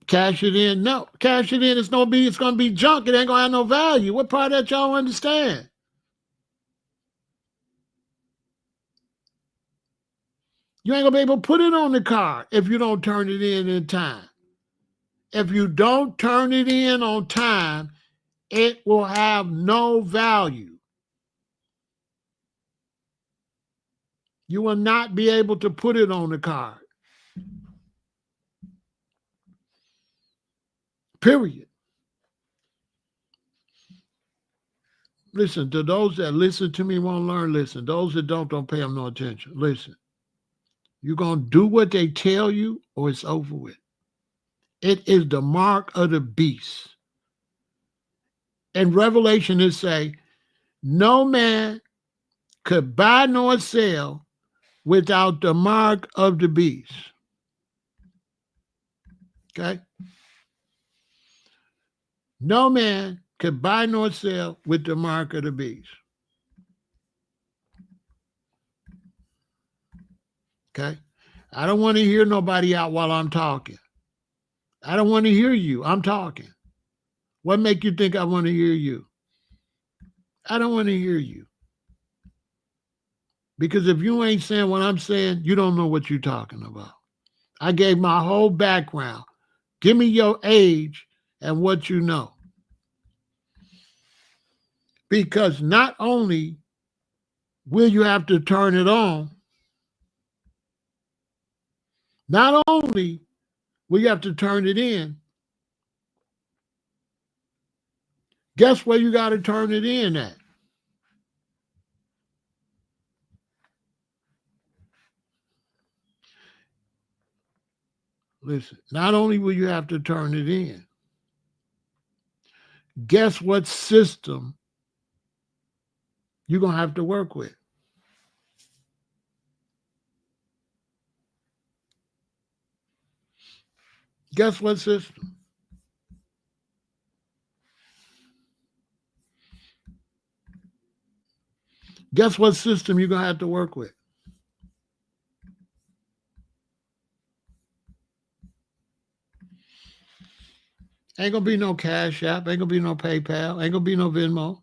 Cash it in. No, cash it in. It's going to be junk. It ain't going to have no value. What part of that y'all understand? You ain't going to be able to put it on the card if you don't turn it in time. If you don't turn it in on time, it will have no value. You will not be able to put it on the card. Period. Listen, to those that listen to me won't learn, listen. Those that don't pay them no attention. Listen, you're going to do what they tell you or it's over with. It is the mark of the beast. In Revelation, it say, no man could buy nor sell without the mark of the beast. Okay? No man could buy nor sell with the mark of the beast. Okay? I don't want to hear nobody out while I'm talking. I don't want to hear you. I'm talking. What make you think I want to hear you? I don't want to hear you. Because if you ain't saying what I'm saying, you don't know what you're talking about. I gave my whole background. Give me your age and what you know. Because not only will you have to turn it on, not only will you have to turn it in, guess where you got to turn it in at? Listen, not only will you have to turn it in, guess what system you're going to have to work with? Guess what system? Guess what system you're going to have to work with? Ain't going to be no Cash App. Ain't going to be no PayPal. Ain't going to be no Venmo.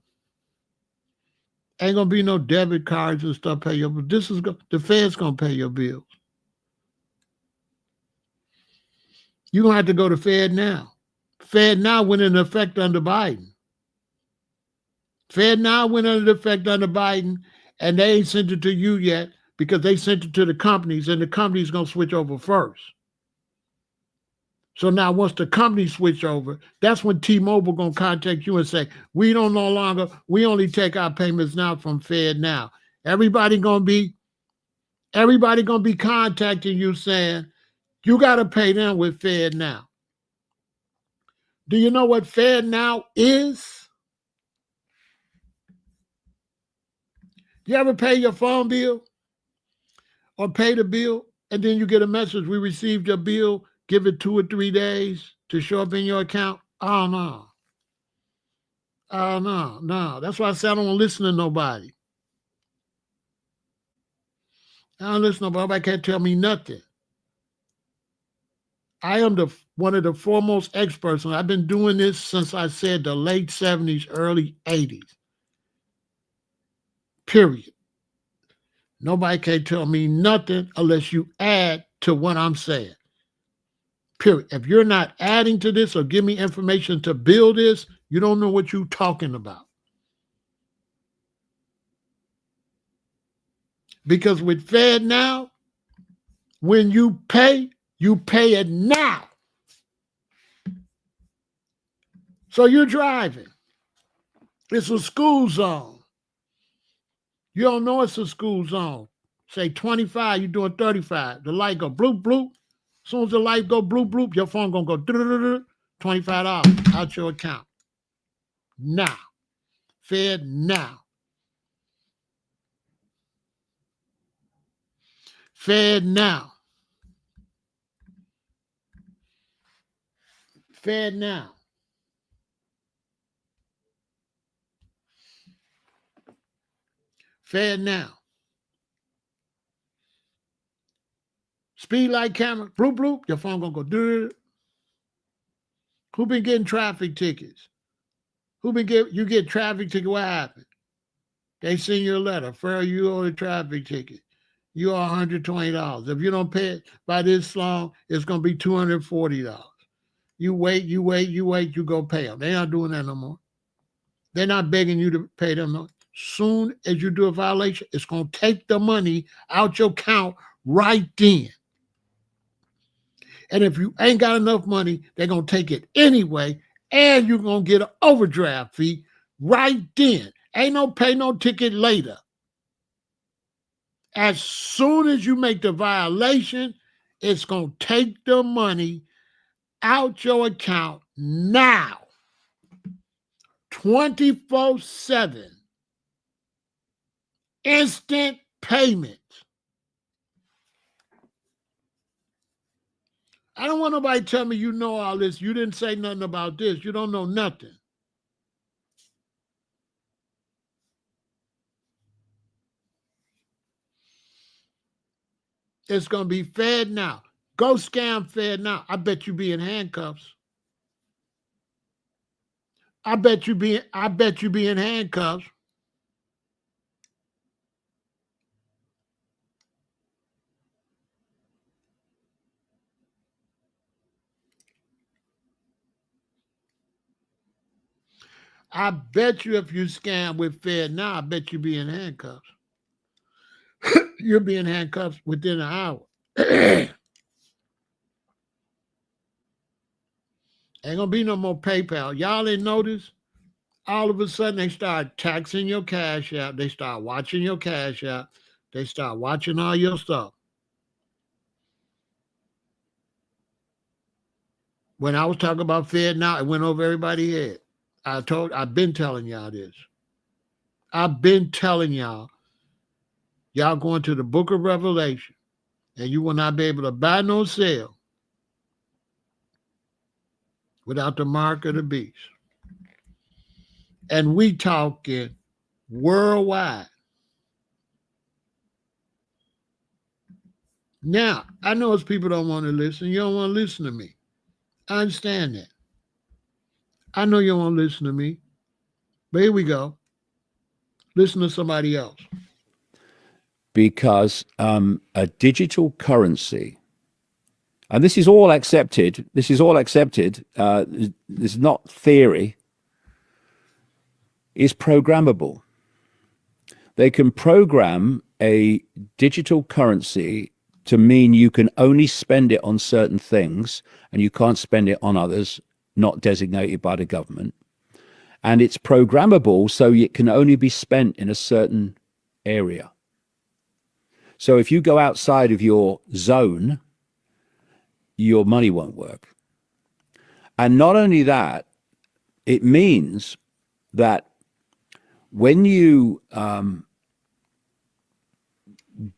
Ain't going to be no debit cards and stuff pay your bill. The Fed's going to pay your bills. You're going to have to go to FedNow. FedNow went into effect under Biden. FedNow went into effect under Biden, and they ain't sent it to you yet because they sent it to the companies, and the company's going to switch over first. So now once the company switch over, that's when T-Mobile going to contact you and say, we only take our payments now from FedNow. Everybody going to be contacting you saying, you got to pay them with FedNow. Do you know what FedNow is? You ever pay your phone bill or pay the bill and then you get a message, we received your bill, give it 2 or 3 days to show up in your account? Oh, no. Oh, no. That's why I said I don't listen to nobody. I don't listen to nobody. Nobody can't tell me nothing. I am one of the foremost experts, and I've been doing this since I said the late 70s, early 80s. Period. Nobody can tell me nothing unless you add to what I'm saying. Period. If you're not adding to this or give me information to build this, you don't know what you're talking about. Because with FedNow, when you pay it now. So you're driving. It's a school zone. You don't know it's a school zone. Say 25, you're doing 35. The light go bloop, bloop. As soon as the light go bloop, bloop, your phone going to go $25 out your account. Now. FedNow. FedNow. FedNow. FedNow. Speed light camera, bloop, bloop, your phone going to go. Who been getting traffic tickets? You get traffic ticket, what happened? They send you a letter. Pharaoh, you owe a traffic ticket. You owe $120. If you don't pay it by this long, it's going to be $240. You wait, you go pay them. They're not doing that no more. They're not begging you to pay them. No. Soon as you do a violation, it's going to take the money out your account right then. And if you ain't got enough money, they're going to take it anyway, and you're going to get an overdraft fee right then. Ain't no pay no ticket later. As soon as you make the violation, it's going to take the money out your account now. 24/7. Instant payment. I don't want nobody to tell me you know all this. You didn't say nothing about this. You don't know nothing. It's going to be FedNow. Go scam FedNow. I bet you be in handcuffs. I bet you be in handcuffs. I bet you if you scam with FedNow, I bet you be in handcuffs. You'll be in handcuffs within an hour. Ain't gonna be no more PayPal. Y'all didn't notice? All of a sudden they start taxing your cash out. They start watching your cash out. They start watching all your stuff. When I was talking about FedNow, it went over everybody's head. I've been telling y'all this. I've been telling y'all. Y'all going to the book of Revelation, and you will not be able to buy no sell without the mark of the beast. And we talking worldwide. Now, I know it's people don't want to listen. You don't want to listen to me. I understand that. I know you don't want to listen to me. But here we go. Listen to somebody else. Because a digital currency, and this is all accepted. This is not theory. Is programmable. They can program a digital currency to mean you can only spend it on certain things and you can't spend it on others not designated by the government. And it's programmable so it can only be spent in a certain area. So if you go outside of your zone, your money won't work. And not only that, it means that when you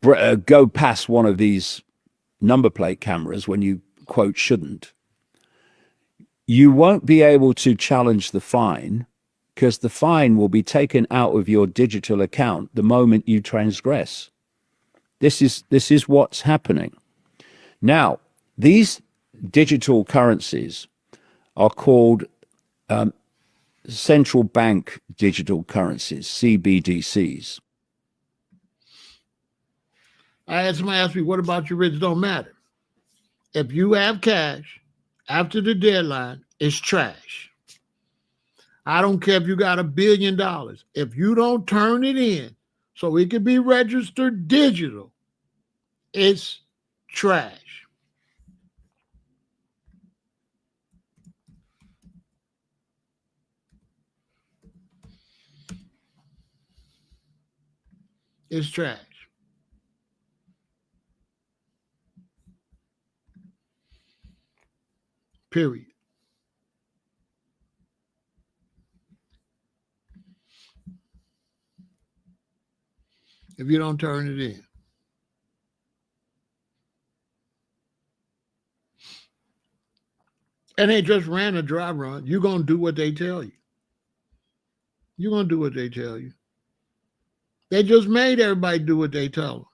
go past one of these number plate cameras when you, quote, shouldn't, you won't be able to challenge the fine because the fine will be taken out of your digital account the moment you transgress. This is what's happening. Now, these digital currencies are called central bank digital currencies, CBDCs. I had somebody ask me, what about your rich? Don't matter. If you have cash after the deadline, it's trash. I don't care if you got $1 billion. If you don't turn it in so it can be registered digital, it's trash. It's trash. Period. If you don't turn it in. And they just ran a dry run. You're going to do what they tell you. You're going to do what they tell you. They just made everybody do what they tell them.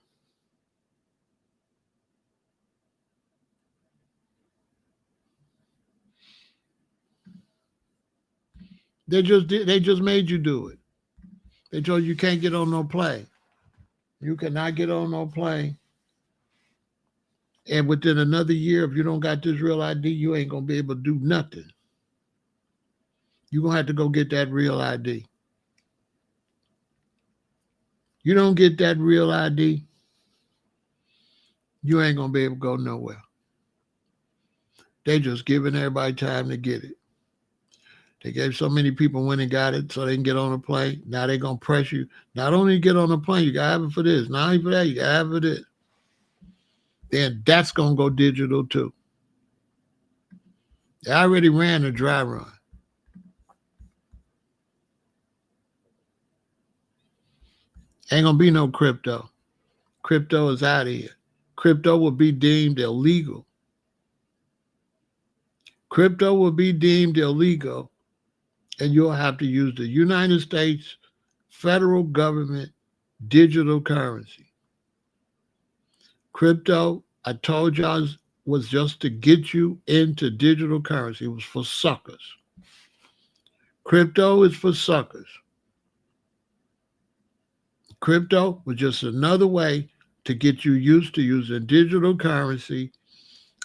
They just made you do it. They told you can't get on no plane. You cannot get on no plane. And within another year, if you don't got this real ID, you ain't gonna be able to do nothing. You're gonna have to go get that real ID. You don't get that real ID, you ain't gonna be able to go nowhere. They just giving everybody time to get it. They gave so many people went and got it so they can get on a plane. Now they gonna press you. Not only get on a plane, you gotta have it for this. Not only for that, you gotta have it for this. Then that's gonna go digital too. They already ran a dry run. Ain't gonna be no crypto. Crypto is out of here. Crypto will be deemed illegal. Crypto will be deemed illegal, and you'll have to use the United States federal government digital currency. Crypto, I told y'all, was just to get you into digital currency. It was for suckers. Crypto is for suckers. Crypto was just another way to get you used to using digital currency.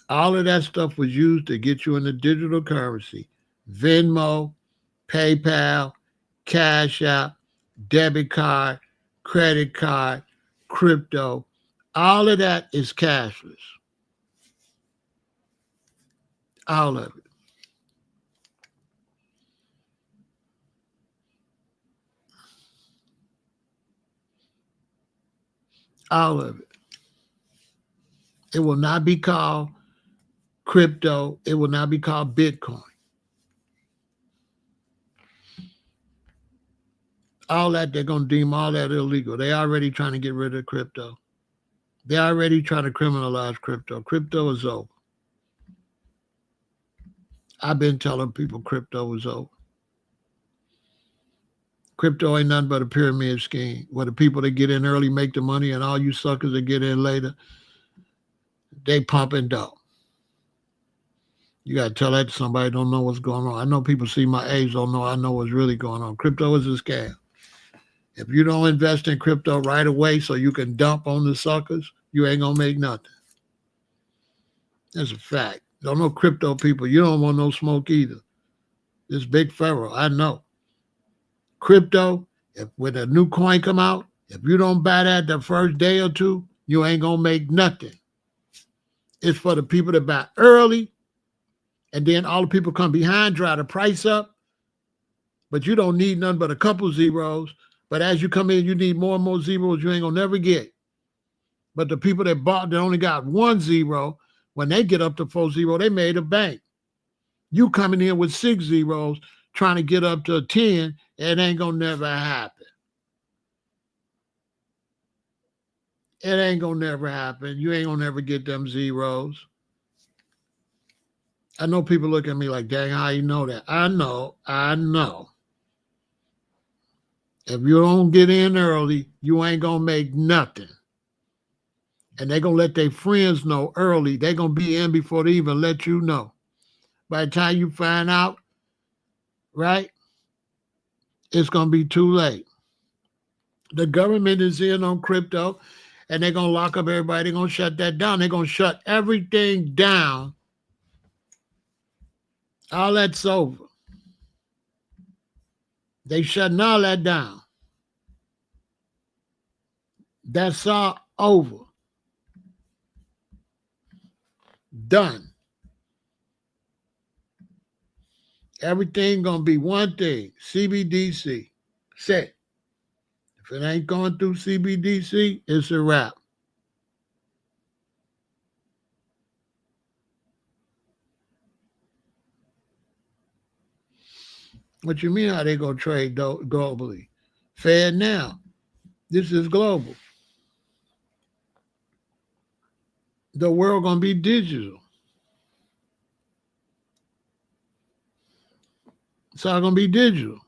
All of that stuff was used to get you into digital currency. Venmo, PayPal, Cash App, debit card, credit card, crypto. All of that is cashless. All of it. All of it. It will not be called crypto. It will not be called Bitcoin. All that, they're going to deem all that illegal. They already trying to get rid of crypto. They already trying to criminalize crypto. Crypto is over. I've been telling people crypto is over. Crypto ain't nothing but a pyramid scheme where the people that get in early make the money and all you suckers that get in later, they pumping dough. You got to tell that to somebody who don't know what's going on. I know people see my age, don't know I know what's really going on. Crypto is a scam. If you don't invest in crypto right away so you can dump on the suckers, you ain't going to make nothing. That's a fact. Don't know crypto people. You don't want no smoke either. This big Pharaoh, I know. Crypto, when a new coin come out, if you don't buy that the first day or two, you ain't going to make nothing. It's for the people that buy early, and then all the people come behind, drive the price up, but you don't need none but a couple zeros. But as you come in, you need more and more zeros you ain't going to never get. But the people that bought, that only got 1 zero, when they get up to 4 zero, they made a bank. You coming in with 6 zeros, trying to get up to 10, it ain't going to never happen. It ain't going to never happen. You ain't going to never get them zeros. I know people look at me like, dang, how you know that? I know. If you don't get in early, you ain't going to make nothing. And they're going to let their friends know early. They're going to be in before they even let you know. By the time you find out, right, it's going to be too late. The government is in on crypto, and they're going to lock up everybody. They're going to shut that down. They're going to shut everything down. All that's over. They shutting all that down. That's all over. Done. Everything gonna be one thing, CBDC. Set. If it ain't going through CBDC, it's a wrap. What you mean how they gonna trade globally? FedNow. This is global. The world gonna be digital. It's all gonna be digital.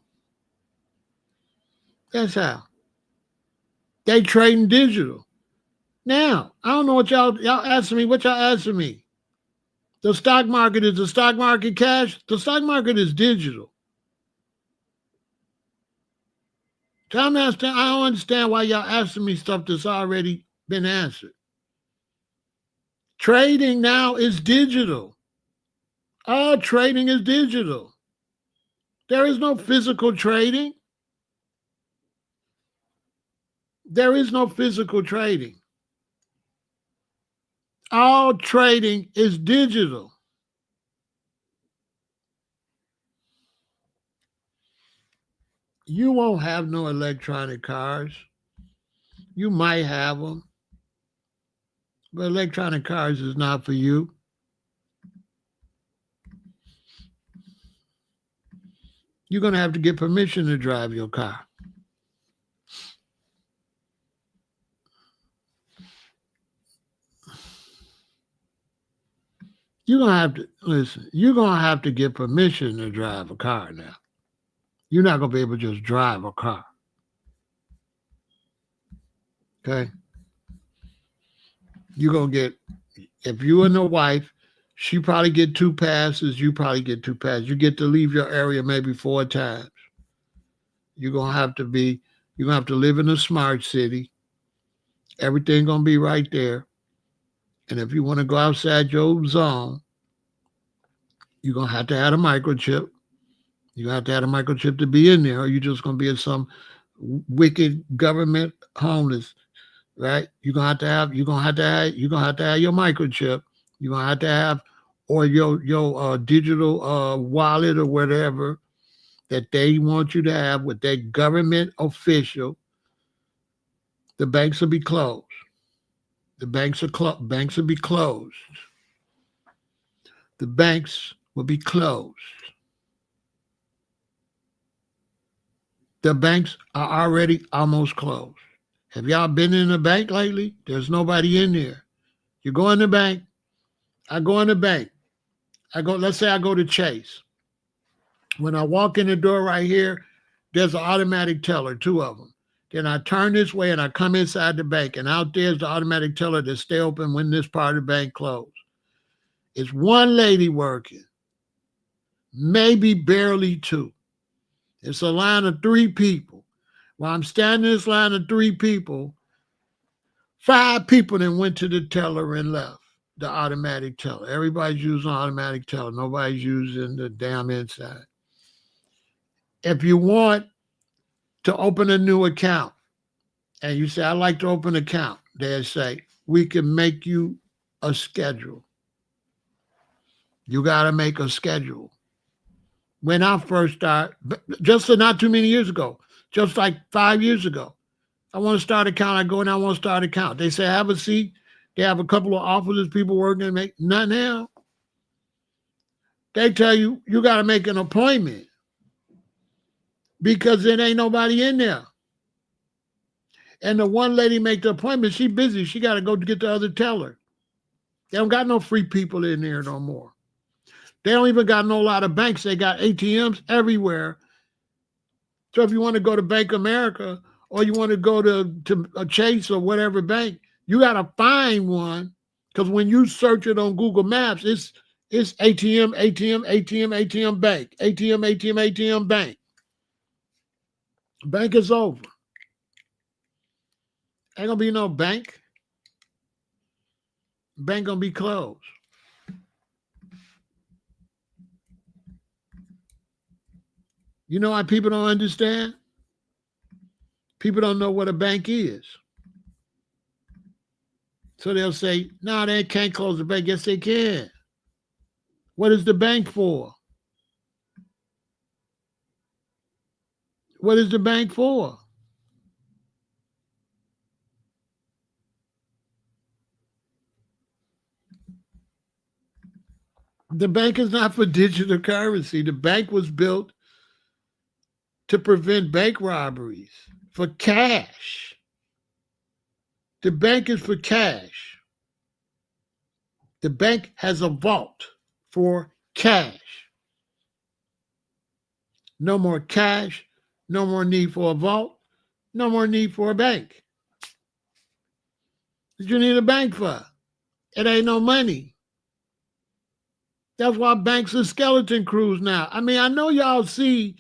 That's how. They trading digital. Now, I don't know what y'all asking me. What y'all asking me? The stock market, is the stock market cash? The stock market is digital. So I don't understand why y'all asking me stuff that's already been answered. Trading now is digital. All trading is digital. There is no physical trading. There is no physical trading. All trading is digital. You won't have no electronic cars. You might have them, but electronic cars is not for you. You're going to have to get permission to drive your car. You're going to have to, listen, you're going to have to get permission to drive a car now. You're not going to be able to just drive a car. Okay? You're going to get, if you and the wife, she probably get 2 passes, you probably get 2 passes. You get to leave your area maybe 4 times. You're going to have to live in a smart city. Everything going to be right there. And if you want to go outside your zone, you're going to have a microchip. You have to have a microchip to be in there, or you're just going to be in some wicked government homeless, right? You're going to have your microchip. You're going to have, or your digital wallet or whatever that they want you to have with that government official. The banks will be closed. Banks will be closed. The banks will be closed. The banks are already almost closed. Have y'all been in a bank lately? There's nobody in there. You go in the bank. I go in the bank. Let's say I go to Chase. When I walk in the door right here, there's an automatic teller, 2 of them. Then I turn this way and I come inside the bank, and out there's the automatic teller that stay open when this part of the bank closed. It's one lady working, maybe barely 2. It's a line of 3 people. While I'm standing in this line of 3 people, 5 people then went to the teller and left, the automatic teller. Everybody's using automatic teller. Nobody's using the damn inside. If you want to open a new account and you say, I'd like to open an account, they'll say, we can make you a schedule. You got to make a schedule. When I first started, just not too many years ago, just like 5 years ago, I want to start an account. I go and I want to start an account. They say, have a seat. They have a couple of officers, people working, make not now. They tell you, you got to make an appointment because there ain't nobody in there. And the one lady make the appointment, she busy. She got to go get the other teller. They don't got no free people in there no more. They don't even got no lot of banks. They got ATMs everywhere. So if you want to go to Bank America or you want to go to a Chase or whatever bank, you got to find one, because when you search it on Google Maps, it's ATM, ATM, ATM, ATM bank, ATM, ATM, ATM bank. Bank is over. Ain't gonna be no bank. Bank gonna be closed. You know why people don't understand? People don't know what a bank is. So they'll say, no, they can't close the bank. Yes, they can. What is the bank for? What is the bank for? The bank is not for digital currency. The bank was built to prevent bank robberies, for cash. The bank is for cash. The bank has a vault for cash. No more cash, no more need for a vault, no more need for a bank. What you need a bank for? It ain't no money. That's why banks are skeleton crews now. I mean, I know y'all see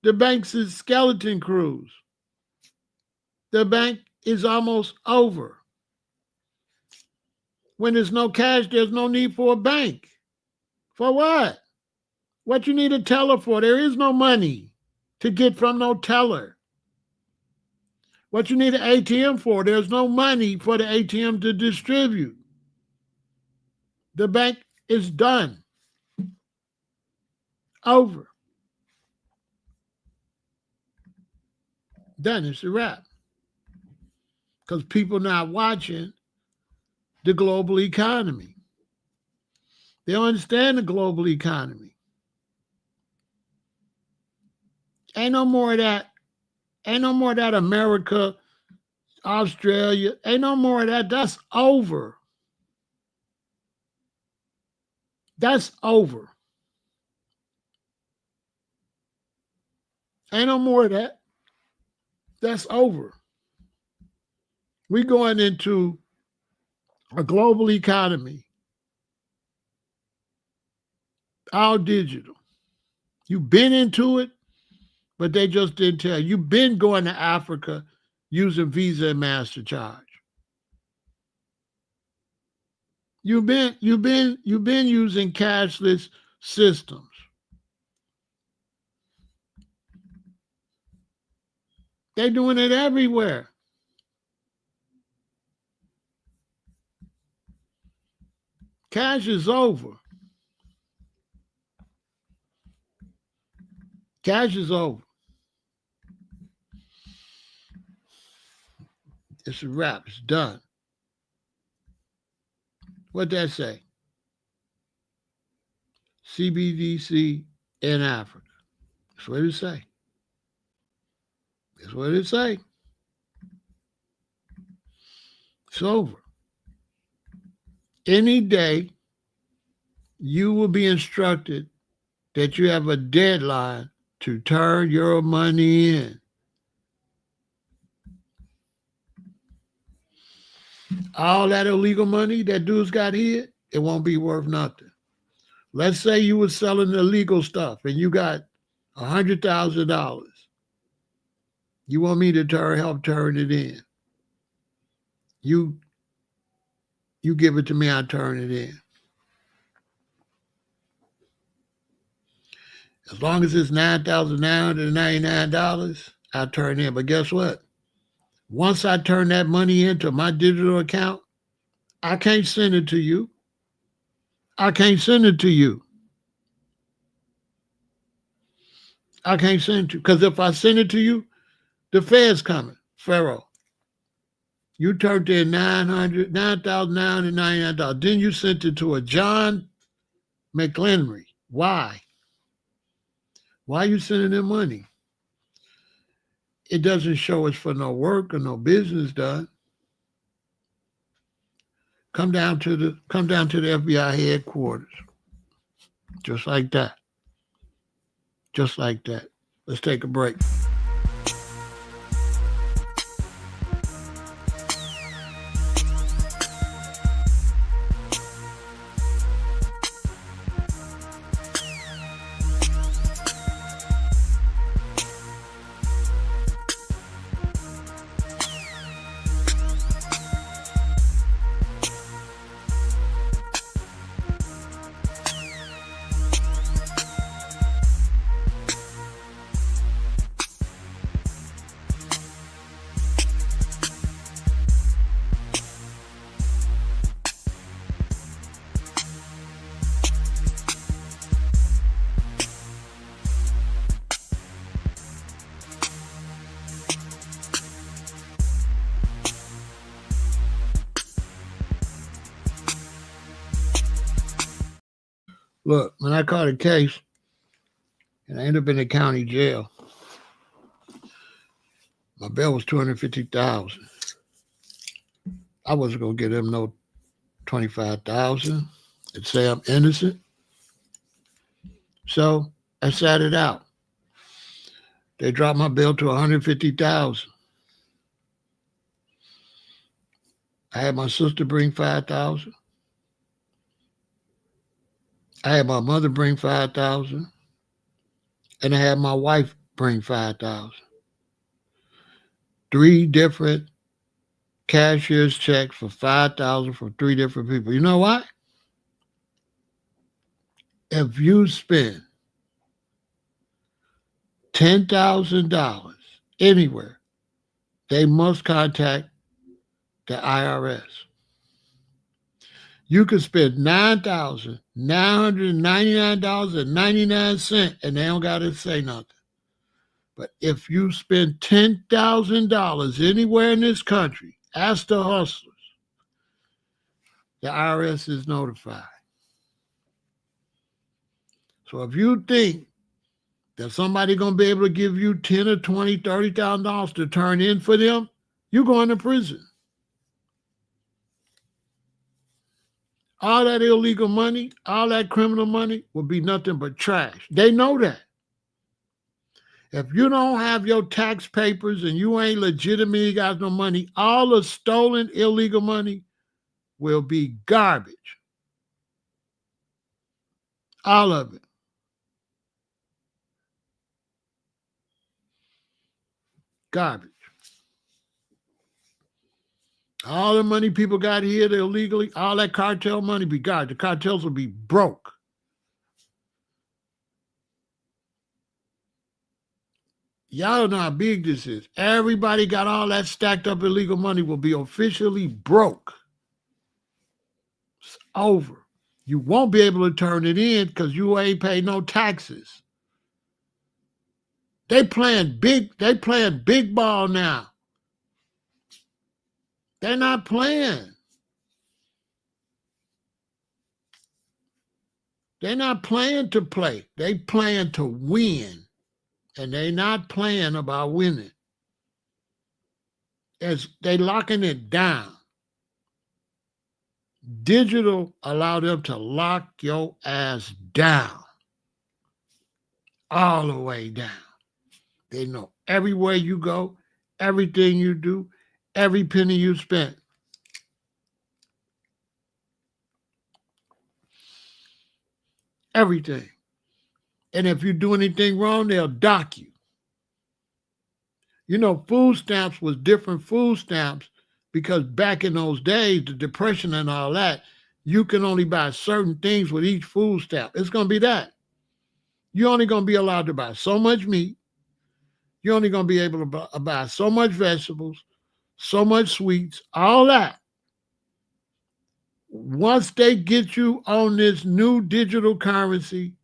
the banks as skeleton crews. The bank is almost over. When there's no cash, there's no need for a bank. For what? What you need a teller for? There is no money to get from no teller. What you need an ATM for? There's no money for the ATM to distribute. The bank is done. Over. Done. It's a wrap. Because people not watching the global economy. They don't understand the global economy. Ain't no more of that. Ain't no more of that America, Australia. Ain't no more of that. That's over. That's over. Ain't no more of that. That's over. We're going into a global economy. All digital. You've been into it, but they just didn't tell you. You've been going to Africa using Visa and MasterCharge. You've been using cashless systems. They're doing it everywhere. Cash is over. Cash is over. It's a wrap. It's done. What'd that say? CBDC in Africa. That's what it say. That's what it say. It's over. Any day, you will be instructed that you have a deadline to turn your money in. All that illegal money that dudes got hid, it won't be worth nothing. Let's say you were selling illegal stuff and you got $100,000. You want me to help turn it in. You give it to me, I turn it in. As long as it's $9,999, I turn in. But guess what? Once I turn that money into my digital account, I can't send it to you. I can't send it to you. I can't send it to you. Because if I send it to you, the Fed's coming. Pharaoh, you turned in $9,999. Then you sent it to a John McLenry. Why? Why are you sending them money? It doesn't show it's for no work or no business done. Come down to the FBI headquarters. Just like that. Just like that. Let's take a break. Look, when I caught a case and I ended up in the county jail, my bail was $250,000. I wasn't gonna give them no $25,000 and say I'm innocent. So I sat it out. They dropped my bail to $150,000. I had my sister bring $5,000. I had my mother bring $5,000. And I had my wife bring $5,000. 3 different cashier's checks for $5,000 from 3 different people. You know why? If you spend $10,000 anywhere, they must contact the IRS. You could spend $9,999.99 and they don't got to say nothing. But if you spend $10,000 anywhere in this country, ask the hustlers, the IRS is notified. So if you think that somebody going to be able to give you $10,000 or $20,000, $30,000 to turn in for them, you're going to prison. All that illegal money, all that criminal money will be nothing but trash. They know that. If you don't have your tax papers and you ain't legitimately got no money, all the stolen illegal money will be garbage. All of it. Garbage. All the money people got here illegally, all that cartel money be garbage. The cartels will be broke. Y'all don't know how big this is. Everybody got all that stacked up illegal money will be officially broke. It's over. You won't be able to turn it in because you ain't paid no taxes. They playing big ball now. They're not playing. They're not playing to play. They playing to win. And they're not playing about winning. As they locking it down. Digital allow them to lock your ass down. All the way down. They know everywhere you go, everything you do, every penny you spent. Everything. And if you do anything wrong, they'll dock you. You know, food stamps was different food stamps because back in those days, the Depression and all that, you can only buy certain things with each food stamp. It's going to be that. You're only going to be allowed to buy so much meat. You're only going to be able to buy so much vegetables, so much sweets, all that. Once they get you on this new digital currency,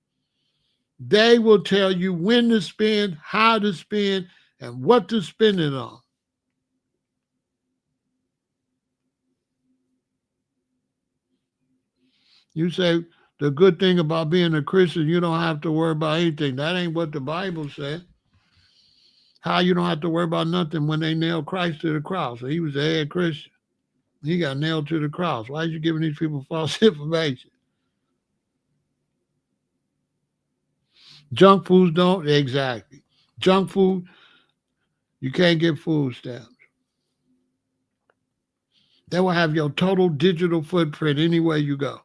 they will tell you when to spend, how to spend, and what to spend it on. You say the good thing about being a Christian, you don't have to worry about anything. That ain't what the Bible said. How you don't have to worry about nothing when they nailed Christ to the cross. So he was a head Christian. He got nailed to the cross. Why are you giving these people false information? Junk foods don't? Exactly. Junk food, you can't get food stamps. They will have your total digital footprint anywhere you go.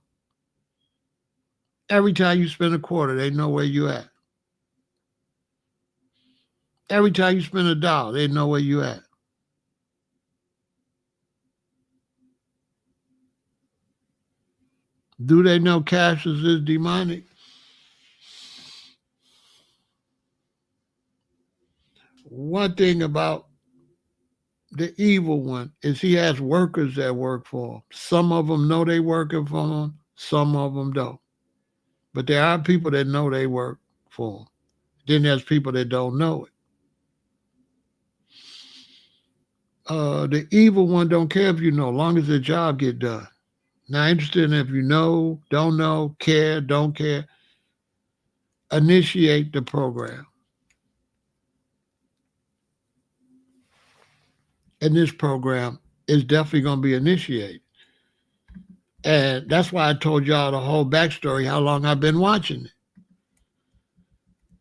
Every time you spend a quarter, they know where you at. Every time you spend $1, they know where you at. Do they know Cashless is demonic? One thing about the evil one is he has workers that work for him. Some of them know they working for him. Some of them don't. But there are people that know they work for him. Then there's people that don't know it. The evil one don't care if you know, as long as the job get done. Not interested in if you know, don't know, care, don't care. Initiate the program. And this program is definitely going to be initiated. And that's why I told y'all the whole backstory, how long I've been watching it.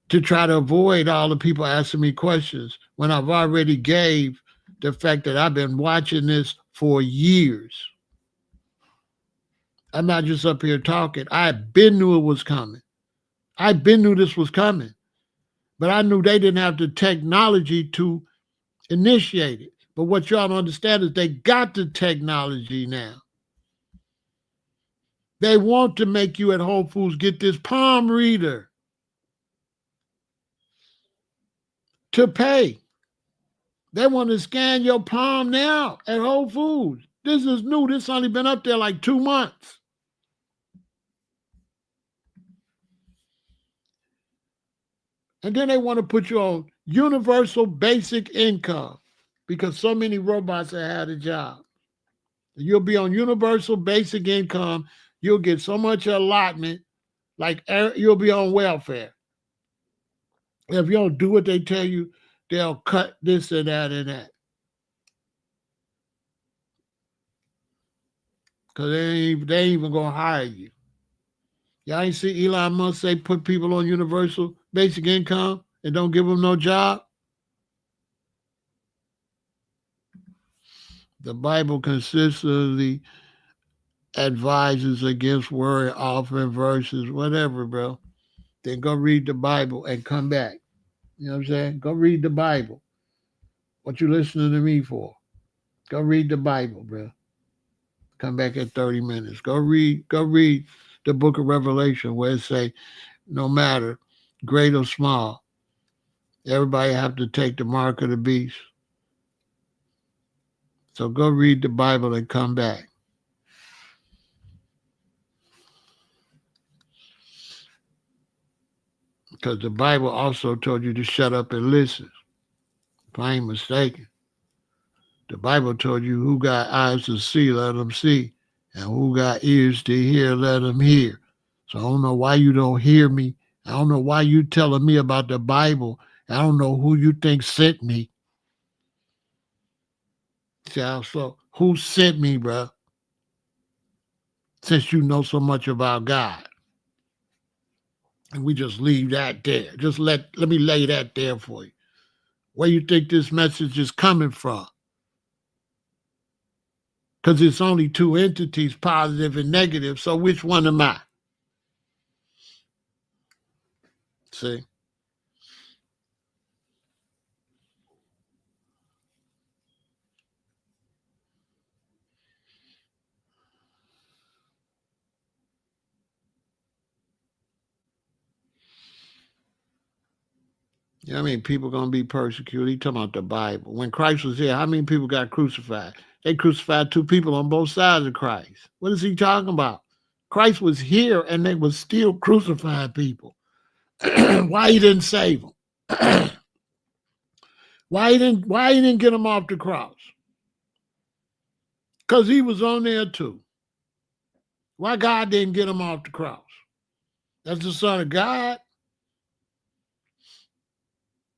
To try to avoid all the people asking me questions when I've already gave the fact that I've been watching this for years. I'm not just up here talking. I been knew it was coming. I been knew this was coming. But I knew they didn't have the technology to Initiated. But what y'all don't understand is they got the technology now. They want to make you at Whole Foods get this palm reader to pay. They want to scan your palm now at Whole Foods. This is new. This only been up there like 2 months. And then they want to put you on universal basic income because so many robots have had a job. You'll be on universal basic income. You'll get so much allotment, like you'll be on welfare. If you don't do what they tell you, they'll cut this and that and that. Because they ain't even going to hire you. Y'all ain't see Elon Musk say put people on universal basic income and don't give them no job? The Bible consistently advises against worry, offering verses, whatever, bro. Then go read the Bible and come back. You know what I'm saying? Go read the Bible. What you listening to me for? Go read the Bible, bro. Come back in 30 minutes. Go read the book of Revelation where it say, no matter great or small, everybody have to take the mark of the beast. So go read the Bible and come back. Because the Bible also told you to shut up and listen. If I ain't mistaken. The Bible told you who got eyes to see, let them see. And who got ears to hear, let them hear. So I don't know why you don't hear me. I don't know why you telling me about the Bible. I don't know who you think sent me. So who sent me, bro? Since you know so much about God. And we just leave that there. Just let me lay that there for you. Where you think this message is coming from? Because it's only two entities, positive and negative. So which one am I? See? You know what I mean? People going to be persecuted. He talking about the Bible. When Christ was here, how many people got crucified? They crucified 2 people on both sides of Christ. What is he talking about? Christ was here and they was still crucifying people. Why he didn't save them? Why he didn't get them off the cross? Because he was on there too. Why God didn't get him off the cross? That's the Son of God.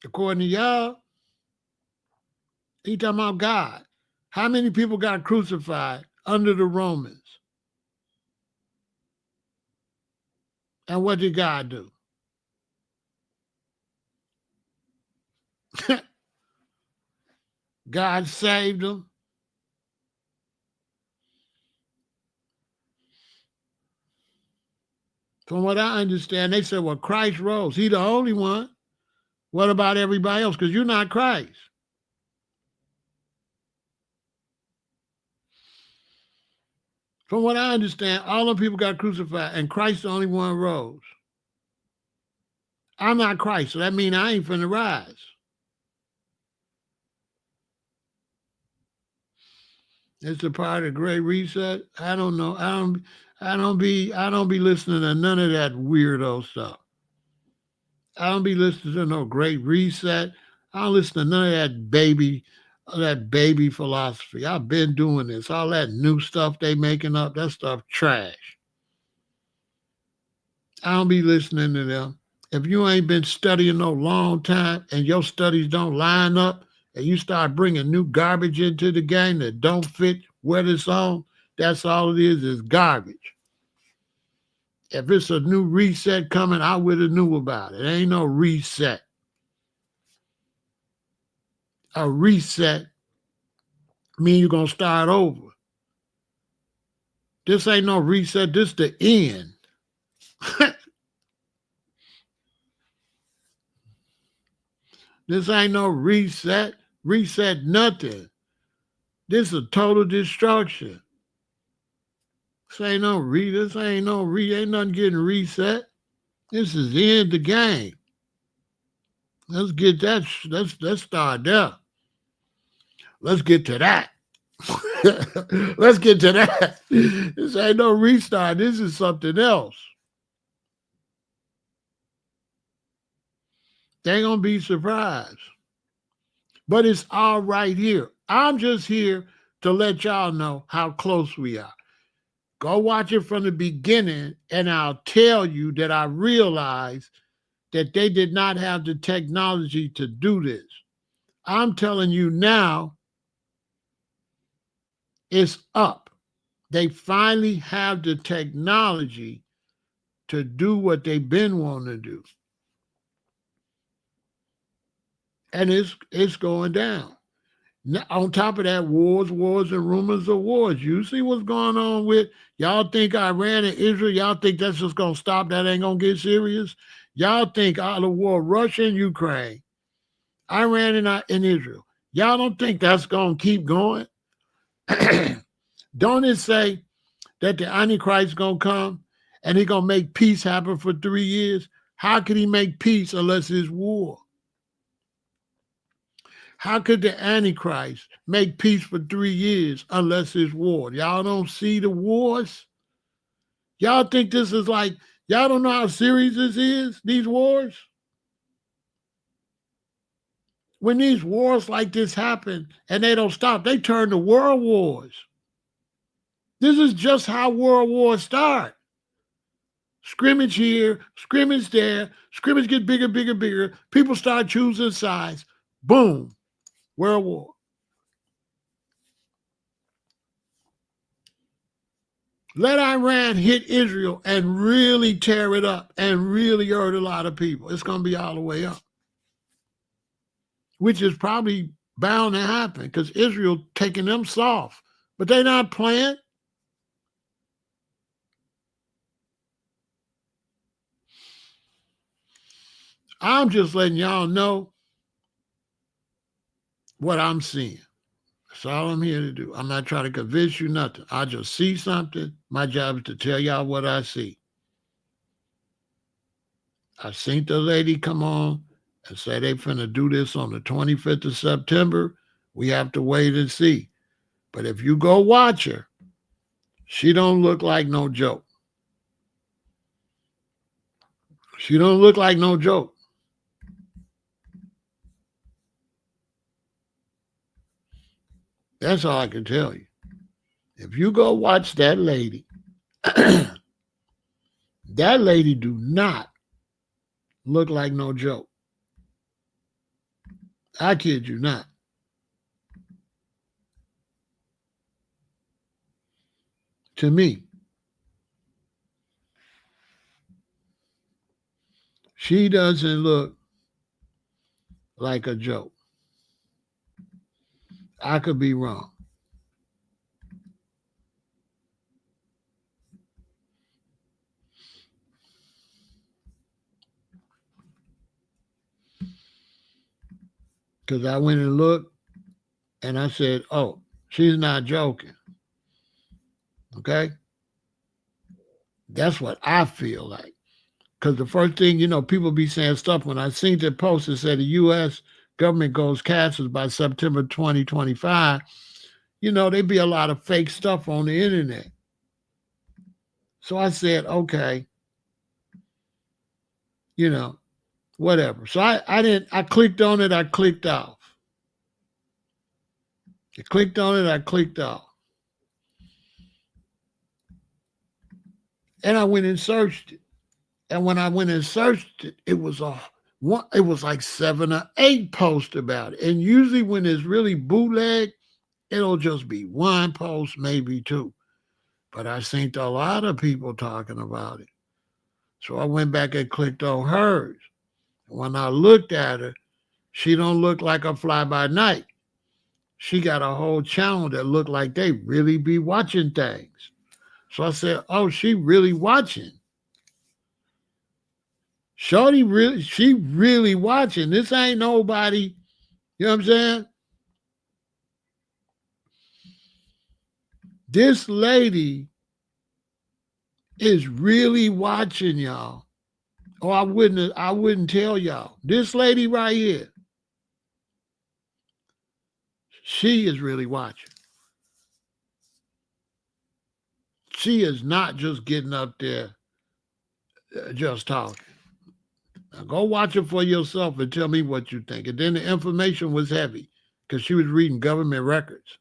According to y'all, he talking about God. How many people got crucified under the Romans? And what did God do? God saved them. From what I understand, they said, well, Christ rose. He the only one. What about everybody else? Because you're not Christ. From what I understand, all the people got crucified, and Christ the only one rose. I'm not Christ, so that means I ain't finna rise. It's a part of Great Reset. I don't know. I don't be listening to none of that weirdo stuff. I don't be listening to no Great Reset. I don't listen to none of that baby philosophy. I've been doing this. All that new stuff they making up, that stuff trash. I don't be listening to them. If you ain't been studying no long time and your studies don't line up and you start bringing new garbage into the game that don't fit what it's on, that's all it is garbage. If it's a new reset coming, I would have knew about it. Ain't no reset. A reset mean you're going to start over. This ain't no reset. This the end. This ain't no reset. reset nothing. This is total destruction. This ain't nothing getting reset. This is the end of the game. Let's get that. Let's start there. Let's get to that. Let's get to that. This ain't no restart. This is something else. They ain't gonna be surprised. But it's all right here. I'm just here to let y'all know how close we are. Go watch it from the beginning, and I'll tell you that I realized that they did not have the technology to do this. I'm telling you now, it's up. They finally have the technology to do what they've been wanting to do. And it's going down. Now, on top of that, wars, and rumors of wars. You see what's going on with, y'all think Iran and Israel, y'all think that's just going to stop? That ain't going to get serious? Y'all think all the war, Russia and Ukraine, Iran and Israel, y'all don't think that's going to keep going? Don't it say that the Antichrist going to come and he going to make peace happen for 3 years? How could he make peace unless it's war? How could the Antichrist make peace for 3 years unless it's war? Y'all don't see the wars? Y'all think this is like, y'all don't know how serious this is, these wars? When these wars like this happen and they don't stop, they turn to world wars. This is just how world wars start. Scrimmage here, scrimmage there, scrimmage get bigger, bigger, bigger. People start choosing sides. Boom, world war. Let Iran hit Israel and really tear it up and really hurt a lot of people. It's going to be all the way up, which is probably bound to happen because Israel taking them soft, but they're not playing. I'm just letting y'all know what I'm seeing. That's all I'm here to do. I'm not trying to convince you nothing. I just see something. My job is to tell y'all what I see. I seen the lady come on and say they finna do this on the 25th of September. We have to wait and see. But if you go watch her, she don't look like no joke. She don't look like no joke. That's all I can tell you. If you go watch that lady, that lady do not look like no joke. I kid you not. To me, she doesn't look like a joke. I could be wrong. Because I went and looked and I said, oh, she's not joking. Okay? That's what I feel like. Because the first thing, people be saying stuff. When I seen the post that said the U.S. government goes cashless by September 2025, there'd be a lot of fake stuff on the internet. So I said, okay, whatever. So I clicked on it, I clicked off. I clicked on it, I clicked off. And I went and searched it. And when I went and searched it, it was like 7 or 8 posts about it. And usually when it's really bootleg, it'll just be 1 post, maybe 2. But I seen a lot of people talking about it. So I went back and clicked on hers. When I looked at her, she don't look like a fly-by-night. She got a whole channel that looked like they really be watching things. So I said, oh, she really watching. She really watching. This ain't nobody, you know what I'm saying? This lady is really watching y'all. Or I wouldn't tell y'all. This lady right here, she is really watching. She is not just getting up there just talking. Now go watch it for yourself and tell me what you think. And then the information was heavy because she was reading government records.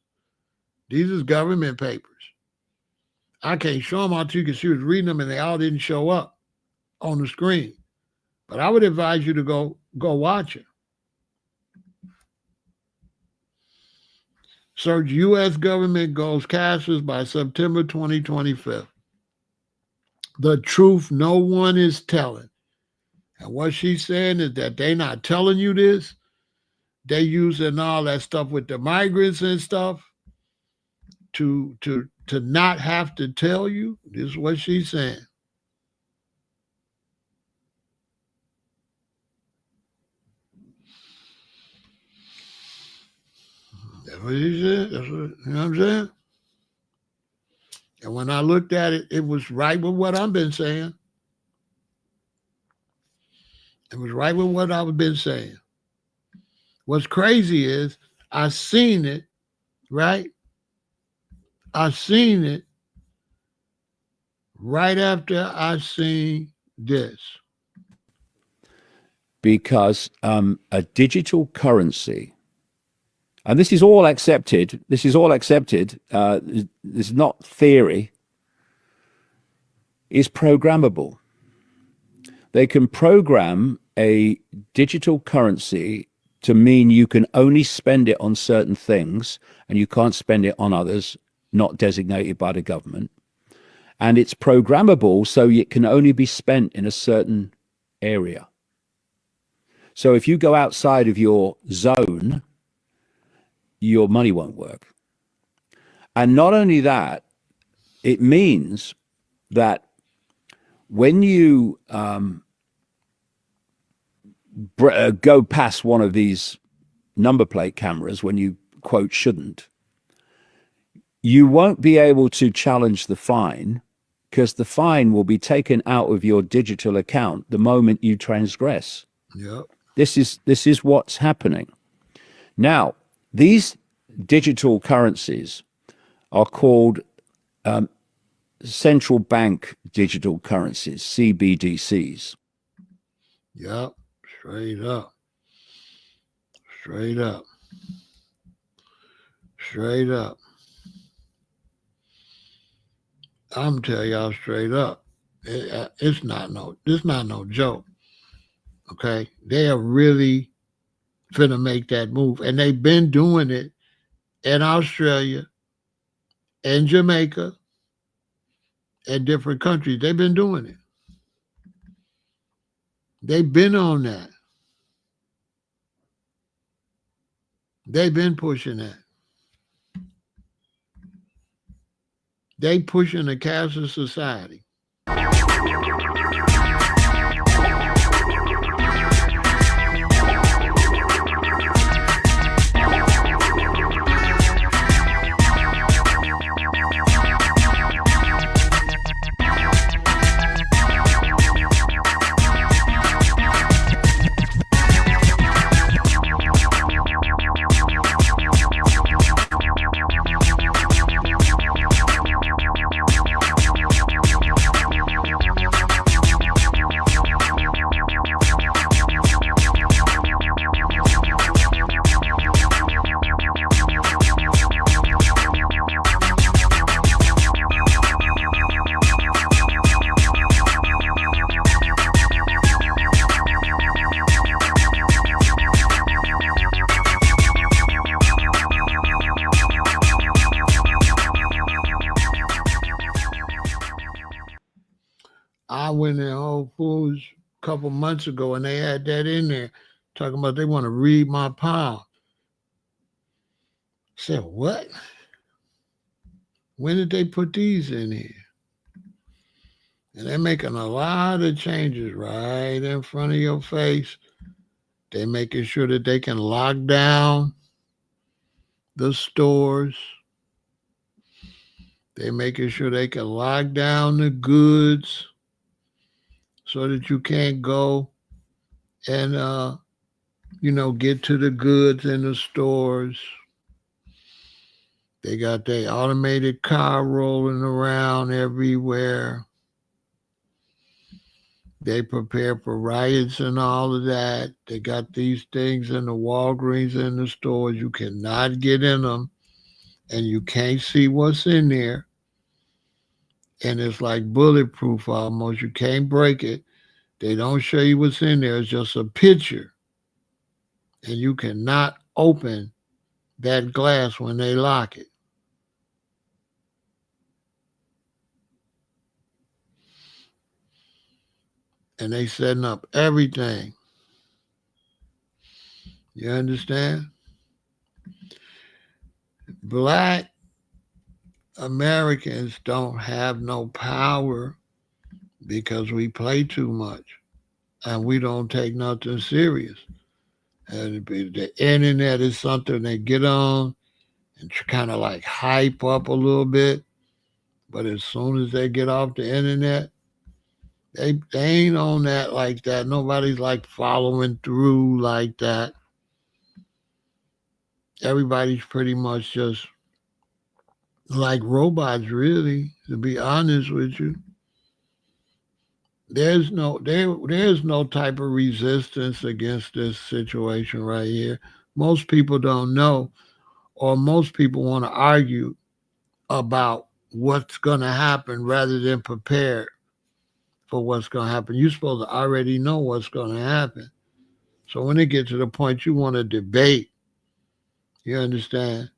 These is government papers. I can't show them all to you because she was reading them and they all didn't show up on the screen. But I would advise you to go watch it. Search U.S. government goes cashless by September 2025. The truth no one is telling. And what she's saying is that they not telling you this. They using all that stuff with the migrants and stuff to not have to tell you. This is what she's saying. That's what she said. That's what, you know what I'm saying? And when I looked at it, it was right with what I've been saying. It was right with what I've been saying. What's crazy is I seen it, right? I seen it right after I seen this. Because a digital currency, and this is all accepted. This is all accepted. This is not theory. Is programmable. They can program a digital currency to mean you can only spend it on certain things and you can't spend it on others not designated by the government. And it's programmable so it can only be spent in a certain area. So if you go outside of your zone, your money won't work. And not only that, it means that when you go past one of these number plate cameras when you, quote, shouldn't, you won't be able to challenge the fine because the fine will be taken out of your digital account the moment you transgress. Yep. This is what's happening. Now, these digital currencies are called central bank digital currencies, CBDCs. Yep. Straight up. Straight up. Straight up. I'm telling y'all straight up. It's not no joke. Okay? They are really finna make that move. And they've been doing it in Australia, in Jamaica, and different countries. They've been doing it. They've been on that. They've been pushing that. They pushing a cashless society. I went in Whole Foods a couple months ago and they had that in there talking about they want to read my palm. I said, what? When did they put these in here? And they're making a lot of changes right in front of your face. They're making sure that they can lock down the stores. They making sure they can lock down the goods so that you can't go and get to the goods in the stores. They got their automated car rolling around everywhere. They prepare for riots and all of that. They got these things in the Walgreens in the stores. You cannot get in them and you can't see what's in there. And it's like bulletproof almost. You can't break it. They don't show you what's in there. It's just a picture. And you cannot open that glass when they lock it. And they setting up everything. You understand? Black Americans don't have no power because we play too much and we don't take nothing serious. And the internet is something they get on and kind of like hype up a little bit. But as soon as they get off the internet, they ain't on that like that. Nobody's like following through like that. Everybody's pretty much just like robots, really, to be honest with you. There's no type of resistance against this situation right here. Most people don't know, or most people want to argue about what's going to happen rather than prepare for what's going to happen. You're supposed to already know what's going to happen. So when it gets to the point you want to debate, you understand?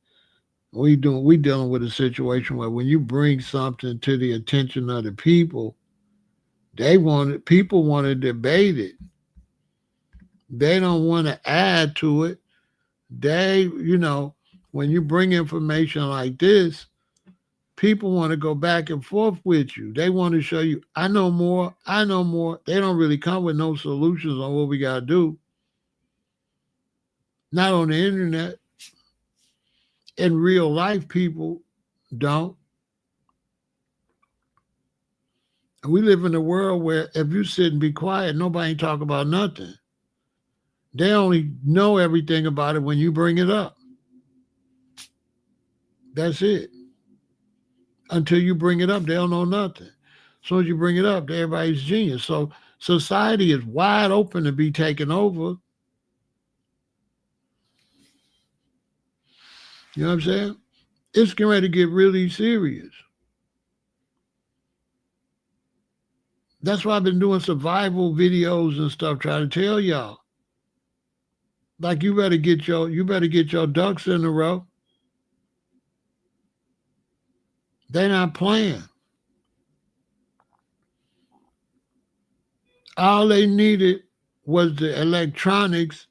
We dealing with a situation where when you bring something to the attention of the people, people want to debate it. They don't want to add to it. When you bring information like this, people want to go back and forth with you. They want to show you, I know more. They don't really come with no solutions on what we got to do. Not on the internet. In real life, people don't. We live in a world where if you sit and be quiet, nobody talk about nothing. They only know everything about it when you bring it up. That's it. Until you bring it up, they don't know nothing. As soon as you bring it up, everybody's genius. So society is wide open to be taken over. You know what I'm saying? It's getting ready to get really serious. That's why I've been doing survival videos and stuff, trying to tell y'all. Like you better get your ducks in a row. They're not playing. All they needed was the electronics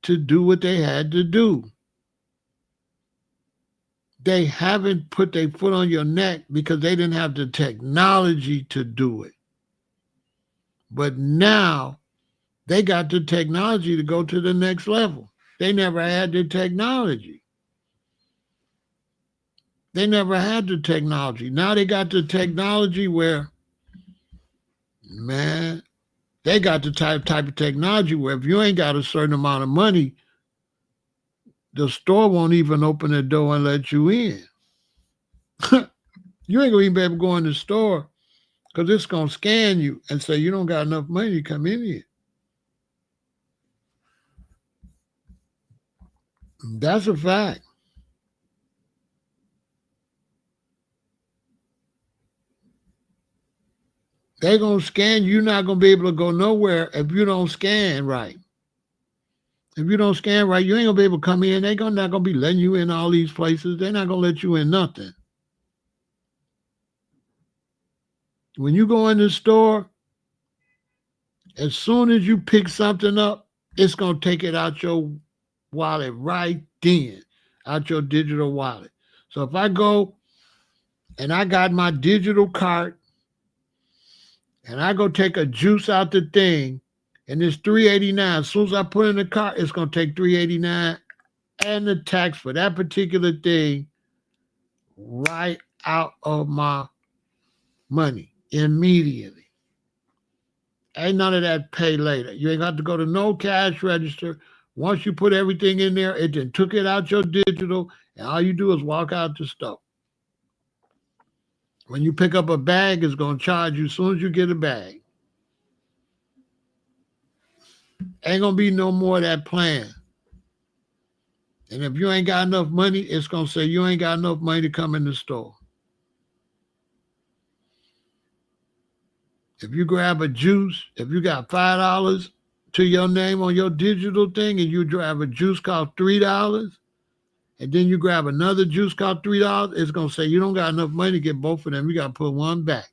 to do what they had to do. They haven't put their foot on your neck because they didn't have the technology to do it. But now they got the technology to go to the next level. They never had the technology. They never had the technology. Now they got the technology where, man, they got the type of technology where if you ain't got a certain amount of money, the store won't even open the door and let you in. You ain't gonna even be able to go in the store because it's gonna scan you and say you don't got enough money to come in here. That's a fact. They're gonna scan you. You're not gonna be able to go nowhere if you don't scan right. If you don't scan right, you ain't gonna be able to come in. They're not gonna be letting you in all these places. They're not gonna let you in nothing. When you go in the store, as soon as you pick something up, it's gonna take it out your wallet right then, out your digital wallet. So if I go and I got my digital card and I go take a juice out the thing and it's $3.89, as soon as I put in the cart, it's gonna take $3.89 and the tax for that particular thing right out of my money immediately. Ain't none of that pay later. You ain't got to go to no cash register. Once you put everything in there, it then took it out your digital, and all you do is walk out the store. When you pick up a bag, it's going to charge you as soon as you get a bag. Ain't going to be no more of that plan. And if you ain't got enough money, it's going to say you ain't got enough money to come in the store. If you grab a juice, if you got $5 to your name on your digital thing and you grab a juice cost $3, and then you grab another juice cost $3, it's going to say you don't got enough money to get both of them. You got to put one back.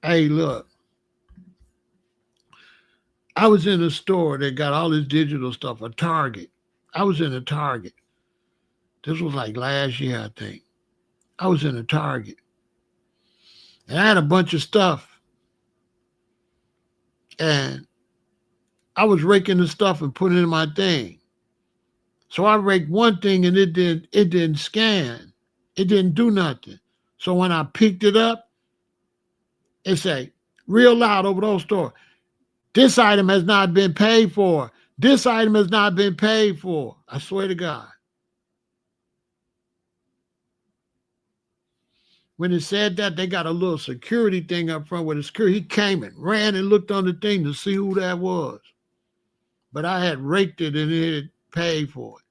Hey, look. I was in a store that got all this digital stuff, a Target. I was in a Target. This was like last year, I think. I was in a Target. And I had a bunch of stuff. And I was raking the stuff and putting it in my thing. So I raked one thing and it didn't scan. It didn't do nothing. So when I picked it up, it said, real loud over those stores, this item has not been paid for. This item has not been paid for. I swear to God. When it said that, they got a little security thing up front with the security. He came and ran and looked on the thing to see who that was. But I had raked it and it had paid for it.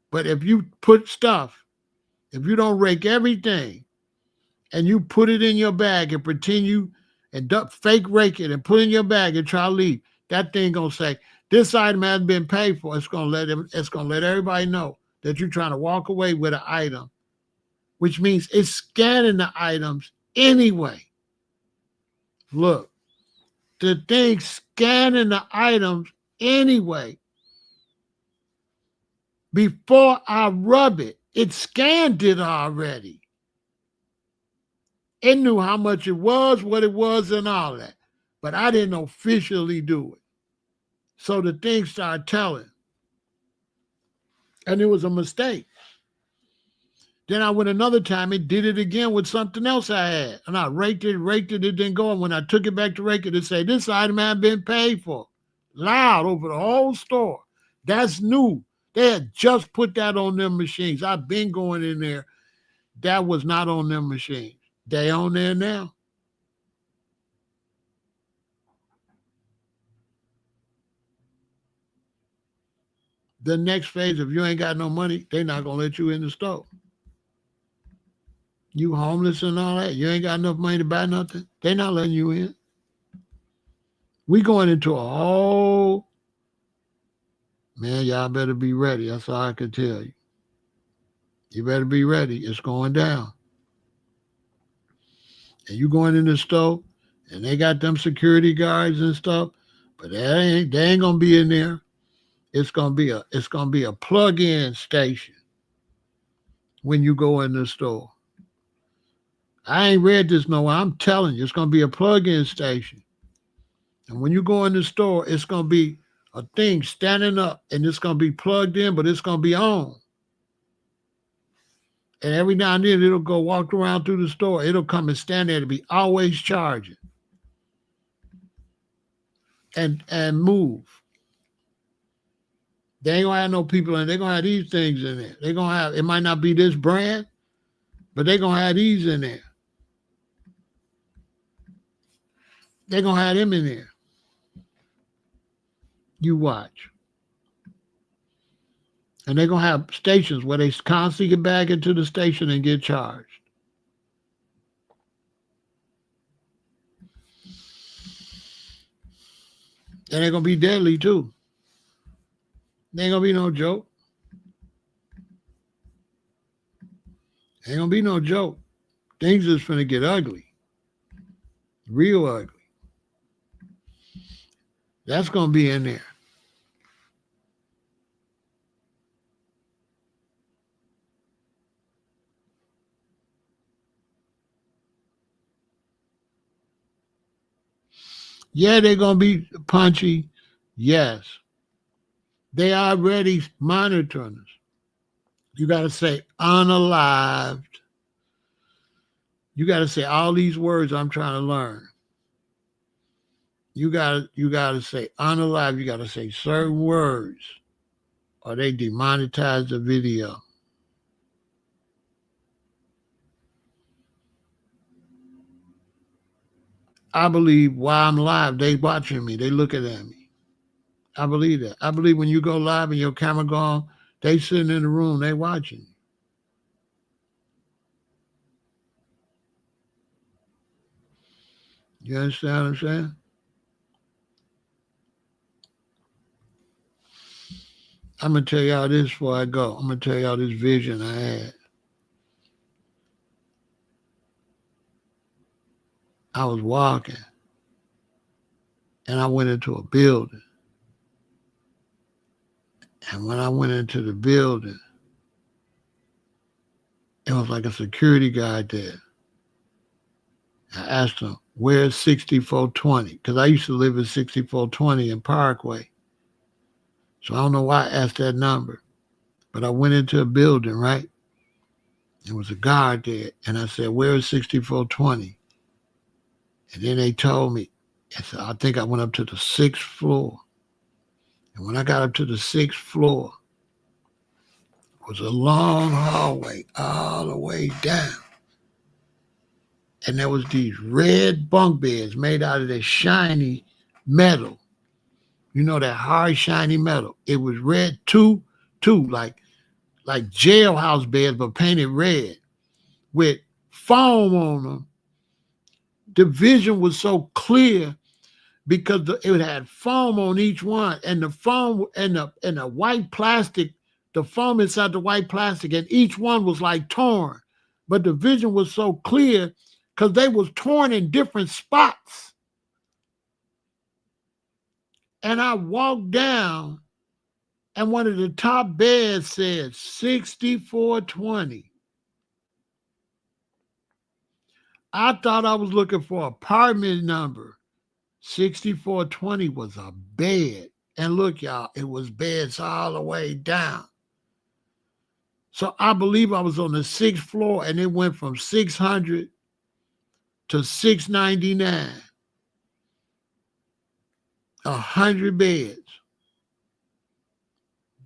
But if you put stuff, if you don't rake everything and you put it in your bag and pretend you and fake rake it and put it in your bag and try to leave, that thing gonna say, this item hasn't been paid for. It's gonna let everybody know that you're trying to walk away with an item, which means it's scanning the items anyway. Look, the thing scanning the items anyway. Before I rub it, it scanned it already. It knew how much it was, what it was, and all that. But I didn't officially do it. So the thing started telling. And it was a mistake. Then I went another time, it did it again with something else I had. And I raked it, it didn't go. And when I took it back to rake it said, this item hadn't been paid for. Loud over the whole store. That's new. They had just put that on them machines. I've been going in there. That was not on them machines. They on there now. The next phase, if you ain't got no money, they not going to let you in the store. You homeless and all that. You ain't got enough money to buy nothing. They not letting you in. We going into a whole, man, y'all better be ready. That's all I can tell you. You better be ready. It's going down. And you going in the store, and they got them security guards and stuff, but they ain't gonna be in there. It's gonna be a plug-in station when you go in the store. I ain't read this nowhere. I'm telling you, it's gonna be a plug-in station. And when you go in the store, it's gonna be a thing standing up, and it's gonna be plugged in, but it's gonna be on. And every now and then it'll go walk around through the store. It'll come and stand there to be always charging. And move. They ain't gonna have no people in. They're gonna have these things in there. They're gonna have, it might not be this brand, but they're gonna have these in there. They're gonna have them in there. You watch. And they're gonna have stations where they constantly get back into the station and get charged. And they're gonna be deadly too. They ain't gonna be no joke. Ain't gonna be no joke. Things is finna get ugly. Real ugly. That's gonna be in there. Yeah, they're gonna be punchy. Yes. They already monitoring us. You got to say unalived. You got to say all these words I'm trying to learn. You got to say unalived. You got to say certain words, or they demonetize the video. I believe while I'm live, they watching me. They looking at me. I believe that. I believe when you go live and your camera gone, they sitting in the room, they watching you. You understand what I'm saying? I'm going to tell y'all this before I go. I'm going to tell y'all this vision I had. I was walking and I went into a building. And when I went into the building, it was like a security guard there. I asked him, where's 6420? Because I used to live in 6420 in Parkway. So I don't know why I asked that number. But I went into a building, right? There was a guard there. And I said, where's 6420? And then they told me, I think I went up to the 6th floor. And when I got up to the 6th floor, it was a long hallway all the way down. And there was these red bunk beds made out of this shiny metal. You know, that hard, shiny metal. It was red too, like jailhouse beds, but painted red with foam on them. The vision was so clear because it had foam on each one, and the foam and the white plastic, the foam inside the white plastic, and each one was like torn. But the vision was so clear because they was torn in different spots. And I walked down, and one of the top beds said 6420. I thought I was looking for an apartment number. 6420 was a bed. And look, y'all, it was beds all the way down. So I believe I was on the 6th floor, and it went from 600 to 699. 100 beds.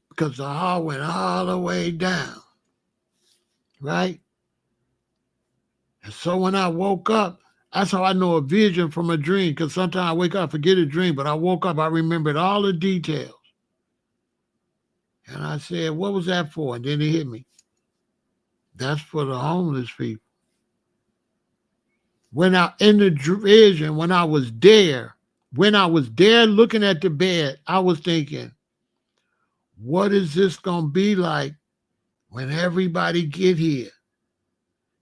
Because the hall went all the way down. Right? And so when I woke up, that's how I know a vision from a dream. Because sometimes I wake up, I forget a dream, but I woke up, I remembered all the details. And I said, what was that for? And then it hit me. That's for the homeless people. When I in the vision, when I was there looking at the bed, I was thinking, what is this gonna be like when everybody get here?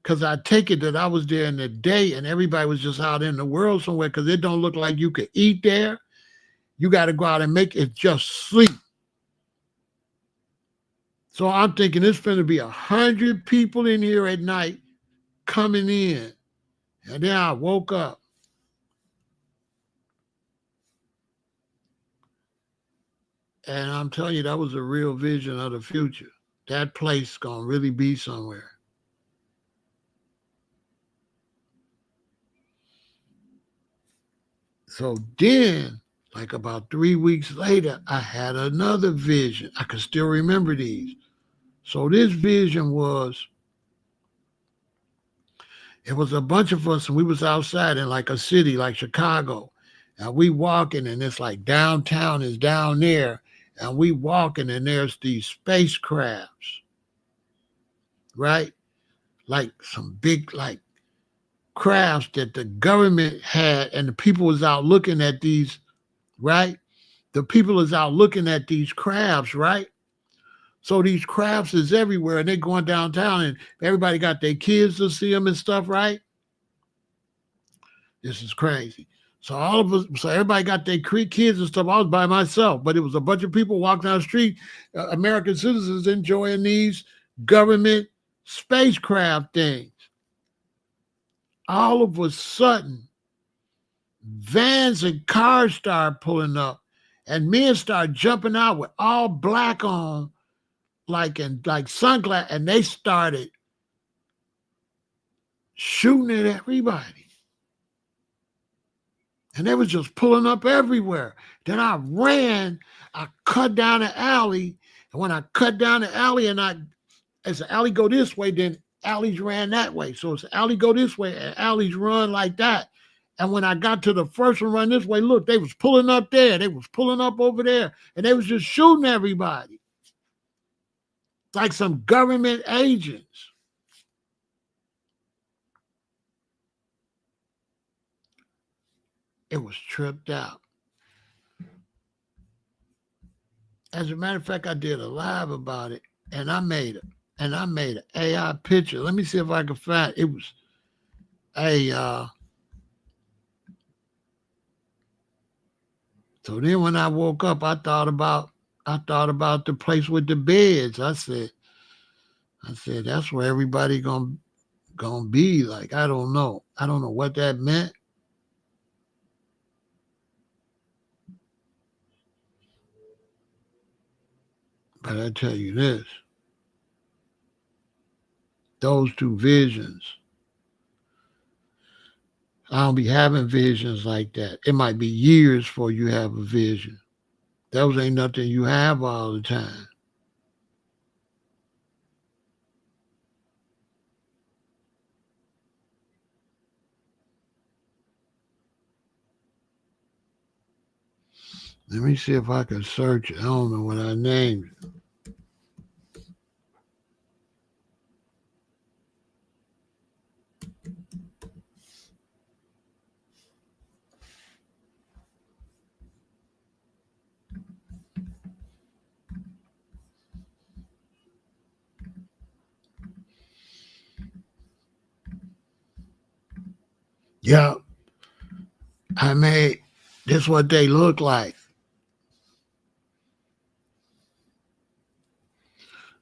Because I take it that I was there in the day and everybody was just out in the world somewhere, because it don't look like you could eat there. You got to go out and make it just sleep. So I'm thinking it's going to be 100 people in here at night coming in. And then I woke up. And I'm telling you, that was a real vision of the future. That place going to really be somewhere. So then, like about 3 weeks later, I had another vision. I can still remember these. So this vision was, it was a bunch of us, and we was outside in like a city like Chicago. And we walking, and it's like downtown is down there. And we walking, and there's these spacecrafts, right? Like some big, like, crafts that the government had, and the people was out looking at these, right? The people is out looking at these crafts, right? So these crafts is everywhere, and they're going downtown, and everybody got their kids to see them and stuff, right? This is crazy. So all of us, so everybody got their kids and stuff. I was by myself, but it was a bunch of people walking down the street, American citizens enjoying these government spacecraft things. All of a sudden, vans and cars start pulling up, and men start jumping out with all black on, like sunglasses, and they started shooting at everybody. And they was just pulling up everywhere. Then I ran, I cut down the alley. And when I cut down the alley as the alley go this way, then alleys ran that way. So it's alley go this way and alleys run like that. And when I got to the first one run this way, look, they was pulling up there. They was pulling up over there. And they was just shooting everybody. Like some government agents. It was tripped out. As a matter of fact, I did a live about it, and I made an AI picture. Let me see if I can find it. It was so then when I woke up, I thought about the place with the beds. I said that's where everybody gonna be. Like, I don't know what that meant. But I tell you this, those two visions, I don't be having visions like that. It might be years before you have a vision. Those ain't nothing you have all the time. Let me see if I can search it. I don't know what I named it. Yeah, I made this what they look like.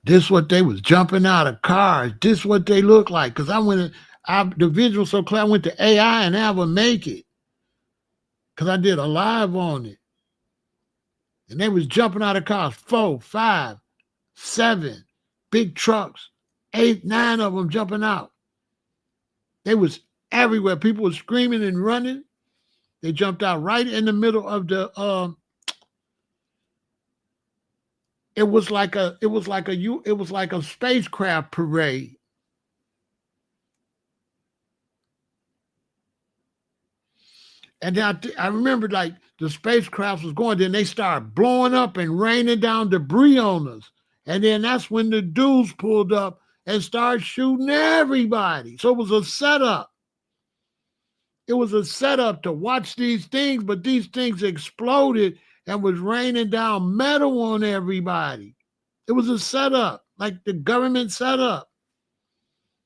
This what they was jumping out of cars. This what they look like. Because the visual so clear, I went to AI and I would make it. Because I did a live on it. And they was jumping out of cars. 4, 5, 7 big trucks. 8, 9 of them jumping out. They was everywhere. People were screaming and running. They jumped out right in the middle of the it was like a spacecraft parade. And then I remember, like, the spacecraft was going, then they started blowing up and raining down debris on us. And then that's when the dudes pulled up and started shooting everybody. So it was a setup. It was a setup to watch these things, but these things exploded and was raining down metal on everybody. It was a setup, like the government setup.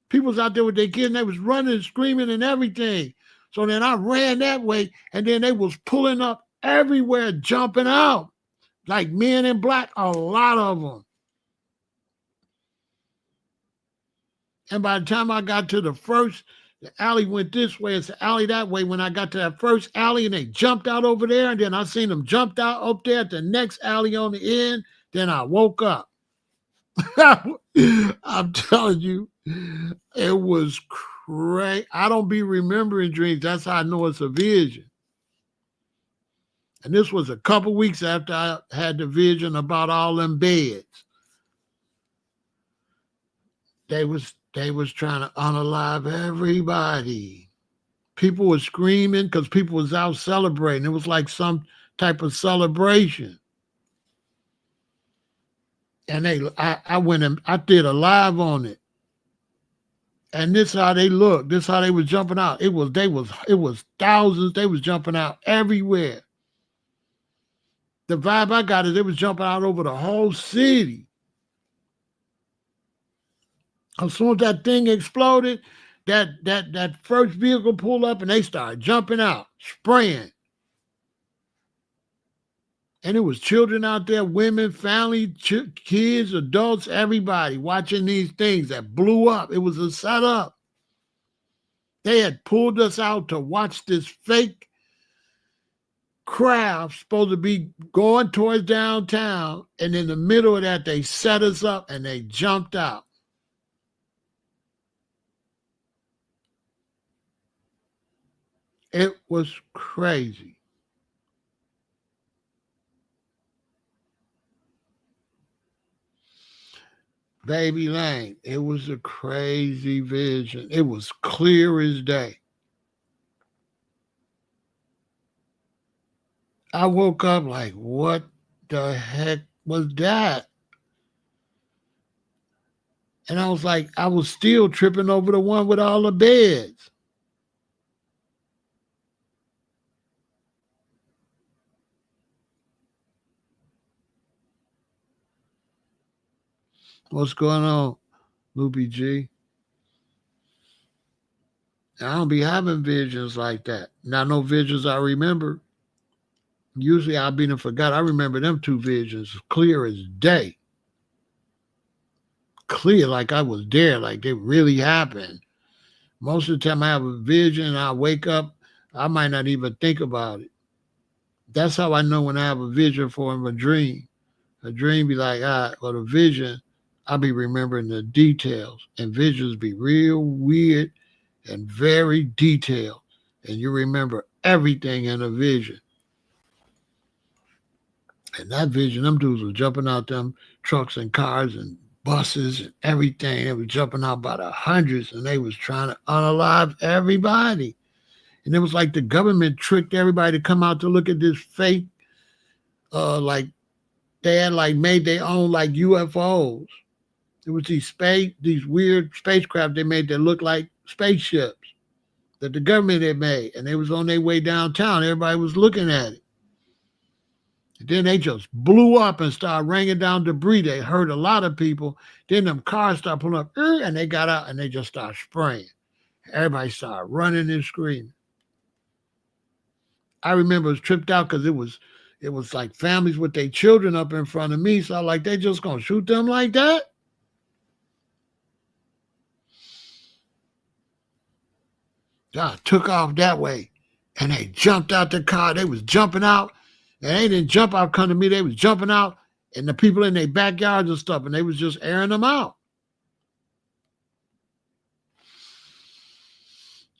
People was out there with their kids and they was running and screaming and everything. So then I ran that way, and then they was pulling up everywhere, jumping out, like men in black, a lot of them. And by the time I got to the alley went this way, it's the alley that way. When I got to that first alley and they jumped out over there, and then I seen them jumped out up there at the next alley on the end, then I woke up. I'm telling you, it was crazy. I don't be remembering dreams. That's how I know it's a vision. And this was a couple weeks after I had the vision about all them beds. They was trying to unalive everybody. People were screaming because people was out celebrating. It was like some type of celebration. And I went and I did a live on it. And this how they looked. This how they was jumping out. It was thousands. They was jumping out everywhere. The vibe I got is they was jumping out over the whole city. As soon as that thing exploded, that first vehicle pulled up and they started jumping out, spraying. And it was children out there, women, family, kids, adults, everybody watching these things that blew up. It was a setup. They had pulled us out to watch this fake craft supposed to be going towards downtown, and in the middle of that, they set us up and they jumped out. It was crazy. Baby Lane, it was a crazy vision. It was clear as day. I woke up like, what the heck was that? And I was like, I was still tripping over the one with all the beds. What's going on, Loopy G? I don't be having visions like that. Not no visions I remember. Usually I've been and forgot. I remember them two visions clear as day. Clear, like I was there, like they really happened. Most of the time I have a vision, I wake up, I might not even think about it. That's how I know when I have a vision for a dream. A dream be like, or the vision, I'll be remembering the details. And visions be real weird and very detailed. And you remember everything in a vision. And that vision, them dudes were jumping out them trucks and cars and buses and everything. They were jumping out by the hundreds, and they was trying to unalive everybody. And it was like the government tricked everybody to come out to look at this fake, like they had like made their own like UFOs. It was these weird spacecraft they made that looked like spaceships that the government had made, and they was on their way downtown. Everybody was looking at it. And then they just blew up and started raining down debris. They hurt a lot of people. Then them cars started pulling up, and they got out and they just started spraying. Everybody started running and screaming. I remember I was tripped out because it was like families with their children up in front of me. So I was like, they just gonna shoot them like that? I took off that way, and they jumped out the car. They was jumping out, and they didn't jump out come to me. They was jumping out, and the people in their backyards and stuff, and they was just airing them out.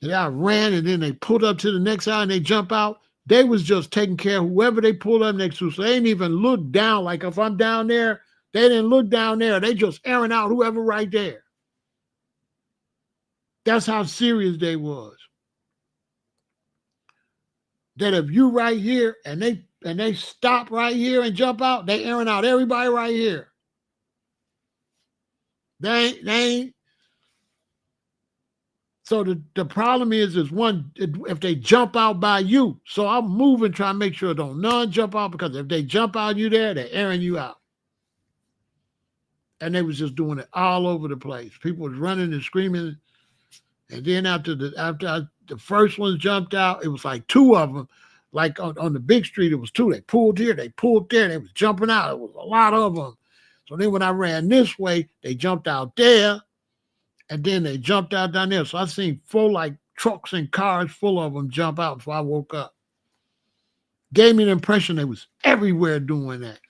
And I ran, and then they pulled up to the next side, and they jump out. They was just taking care of whoever they pulled up next to. So they didn't even look down. Like if I'm down there, they didn't look down there. They just airing out whoever right there. That's how serious they was. That if you right here and they stop right here and jump out, they airing out everybody right here. They ain't. So the problem is one, if they jump out by you. So I'm moving, trying to make sure don't none jump out, because if they jump out you there, they're airing you out. And they was just doing it all over the place. People was running and screaming. And then after the first ones jumped out, it was like two of them. Like on the big street, it was two. They pulled here, they pulled there, they was jumping out. It was a lot of them. So then when I ran this way, they jumped out there, and then they jumped out down there. So I seen full like trucks and cars full of them jump out before I woke up. Gave me the impression they was everywhere doing that.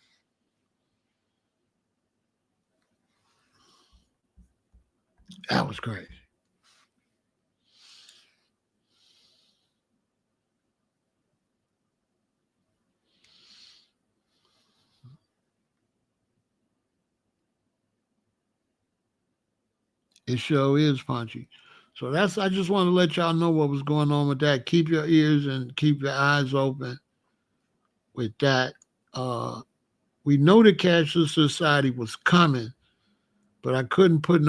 That was crazy. It sure is punchy. So I just want to let y'all know what was going on with that. Keep your ears and keep your eyes open with that. We know the cashless society was coming, but I couldn't put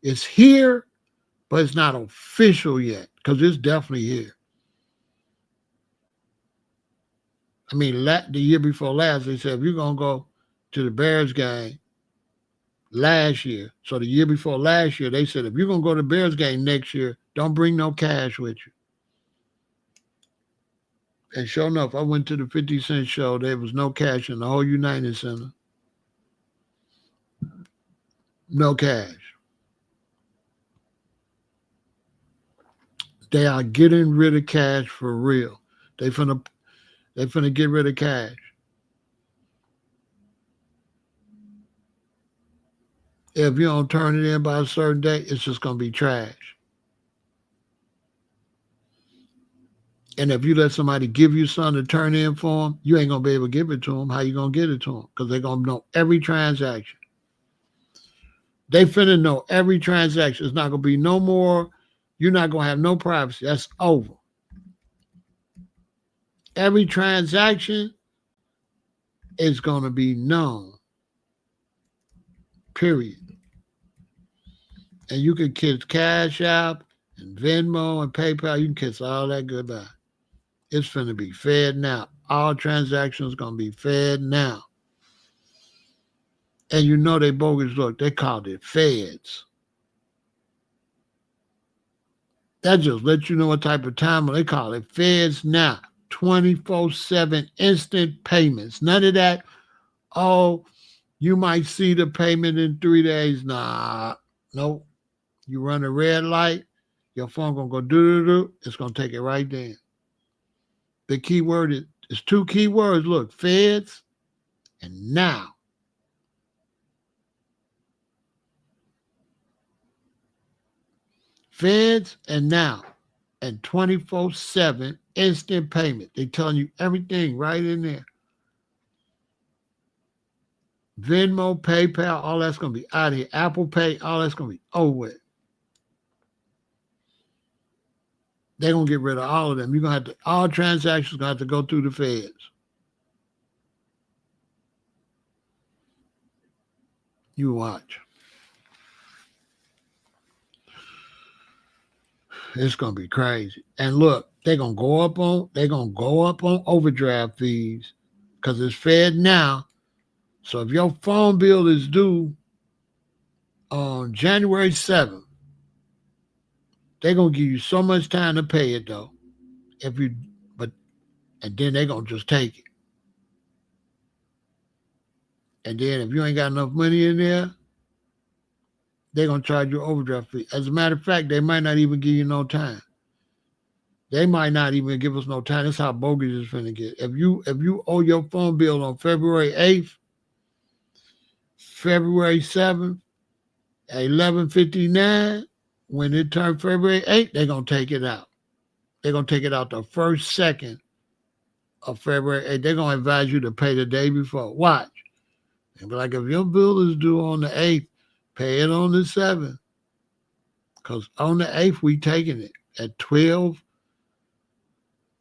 it's here, but it's not official yet, because it's definitely here. I mean, the year before last, they said, if you're going to go to the Bears game last year, so the year before last year, they said, if you're going to go to the Bears game next year, don't bring no cash with you. And sure enough, I went to the 50 Cent show. There was no cash in the whole United Center. No cash. They are getting rid of cash for real. They finna They're finna get rid of cash. If you don't turn it in by a certain date, it's just gonna be trash. And if you let somebody give you something to turn in for them, you ain't gonna be able to give it to them. How you gonna get it to them? Because they're gonna know every transaction. They finna know every transaction. It's not gonna be no more. You're not gonna have no privacy. That's over. Every transaction is gonna be known. Period. And you can kiss Cash App and Venmo and PayPal. You can kiss all that goodbye. It's finna be FedNow. All transactions gonna be FedNow. And you know they bogus. Look, they called it feds. That just lets you know what type of time they call it. Feds now. 24/7 instant payments. None of that, oh, you might see the payment in 3 days. Nah, nope. You run a red light, your phone gonna go do. It's gonna take it right then. The key word is two key words. Look, feds and now. Feds and now. And 24/7 instant payment. They telling you everything right in there. Venmo, PayPal, all that's gonna be out of here. Apple Pay, all that's gonna be over with. They're gonna get rid of all of them. You're gonna have to, all transactions gonna have to go through the feds. You watch. It's gonna be crazy. And look, they're gonna go up on overdraft fees because it's Fed now. So if your phone bill is due on January 7th, they're gonna give you so much time to pay it though. And then they're gonna just take it. And then if you ain't got enough money in there, they're gonna charge you overdraft fee. As a matter of fact, they might not even give you no time. They might not even give us no time. That's how bogus it's finna get. If you owe your phone bill on February 8th, February 7th, at 11:59, when it turns February 8th, they're gonna take it out. They're gonna take it out the first second of February 8th. They're gonna advise you to pay the day before. Watch. And be like, if your bill is due on the 8th, pay it on the 7th. Because on the 8th, we taking it. At 12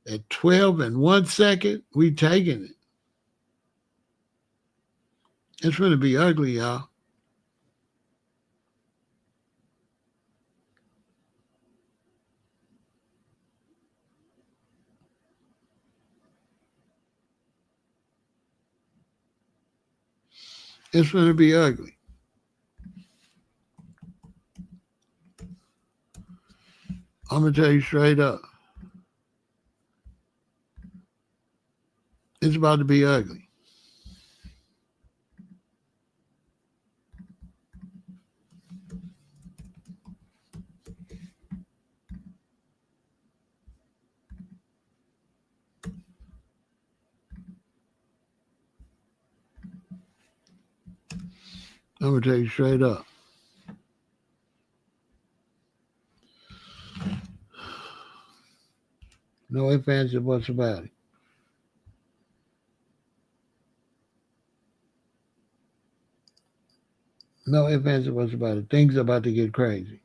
and 1 second, we taking it. It's going to be ugly, y'all. It's going to be ugly. I'm going to tell you straight up. It's about to be ugly. I'm going to tell you straight up. No ifs, ands, or buts about it. No ifs, ands, or buts about it. Things are about to get crazy.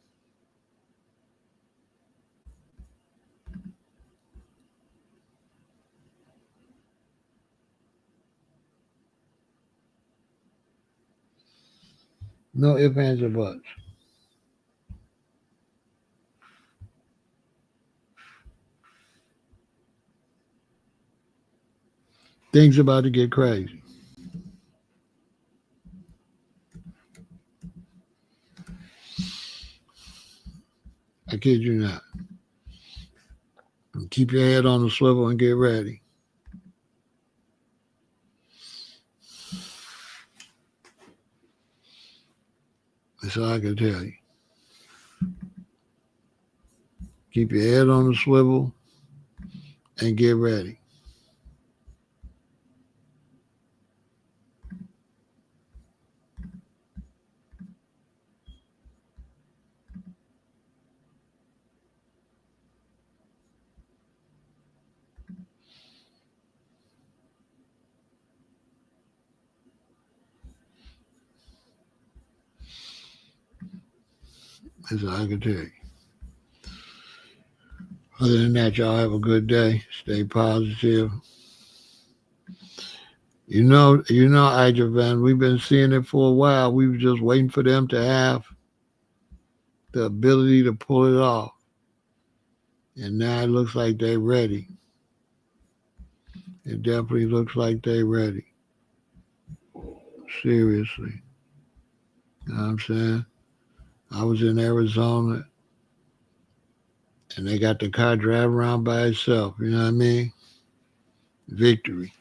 No ifs, ands, or buts. Things are about to get crazy. I kid you not. Keep your head on the swivel and get ready. That's all I can tell you. Keep your head on the swivel and get ready. That's all I can tell you. Other than that, y'all have a good day. Stay positive. Adrian, we've been seeing it for a while. We were just waiting for them to have the ability to pull it off. And now it looks like they're ready. It definitely looks like they're ready. Seriously. You know what I'm saying? I was in Arizona and they got the car driving around by itself. You know what I mean? Victory.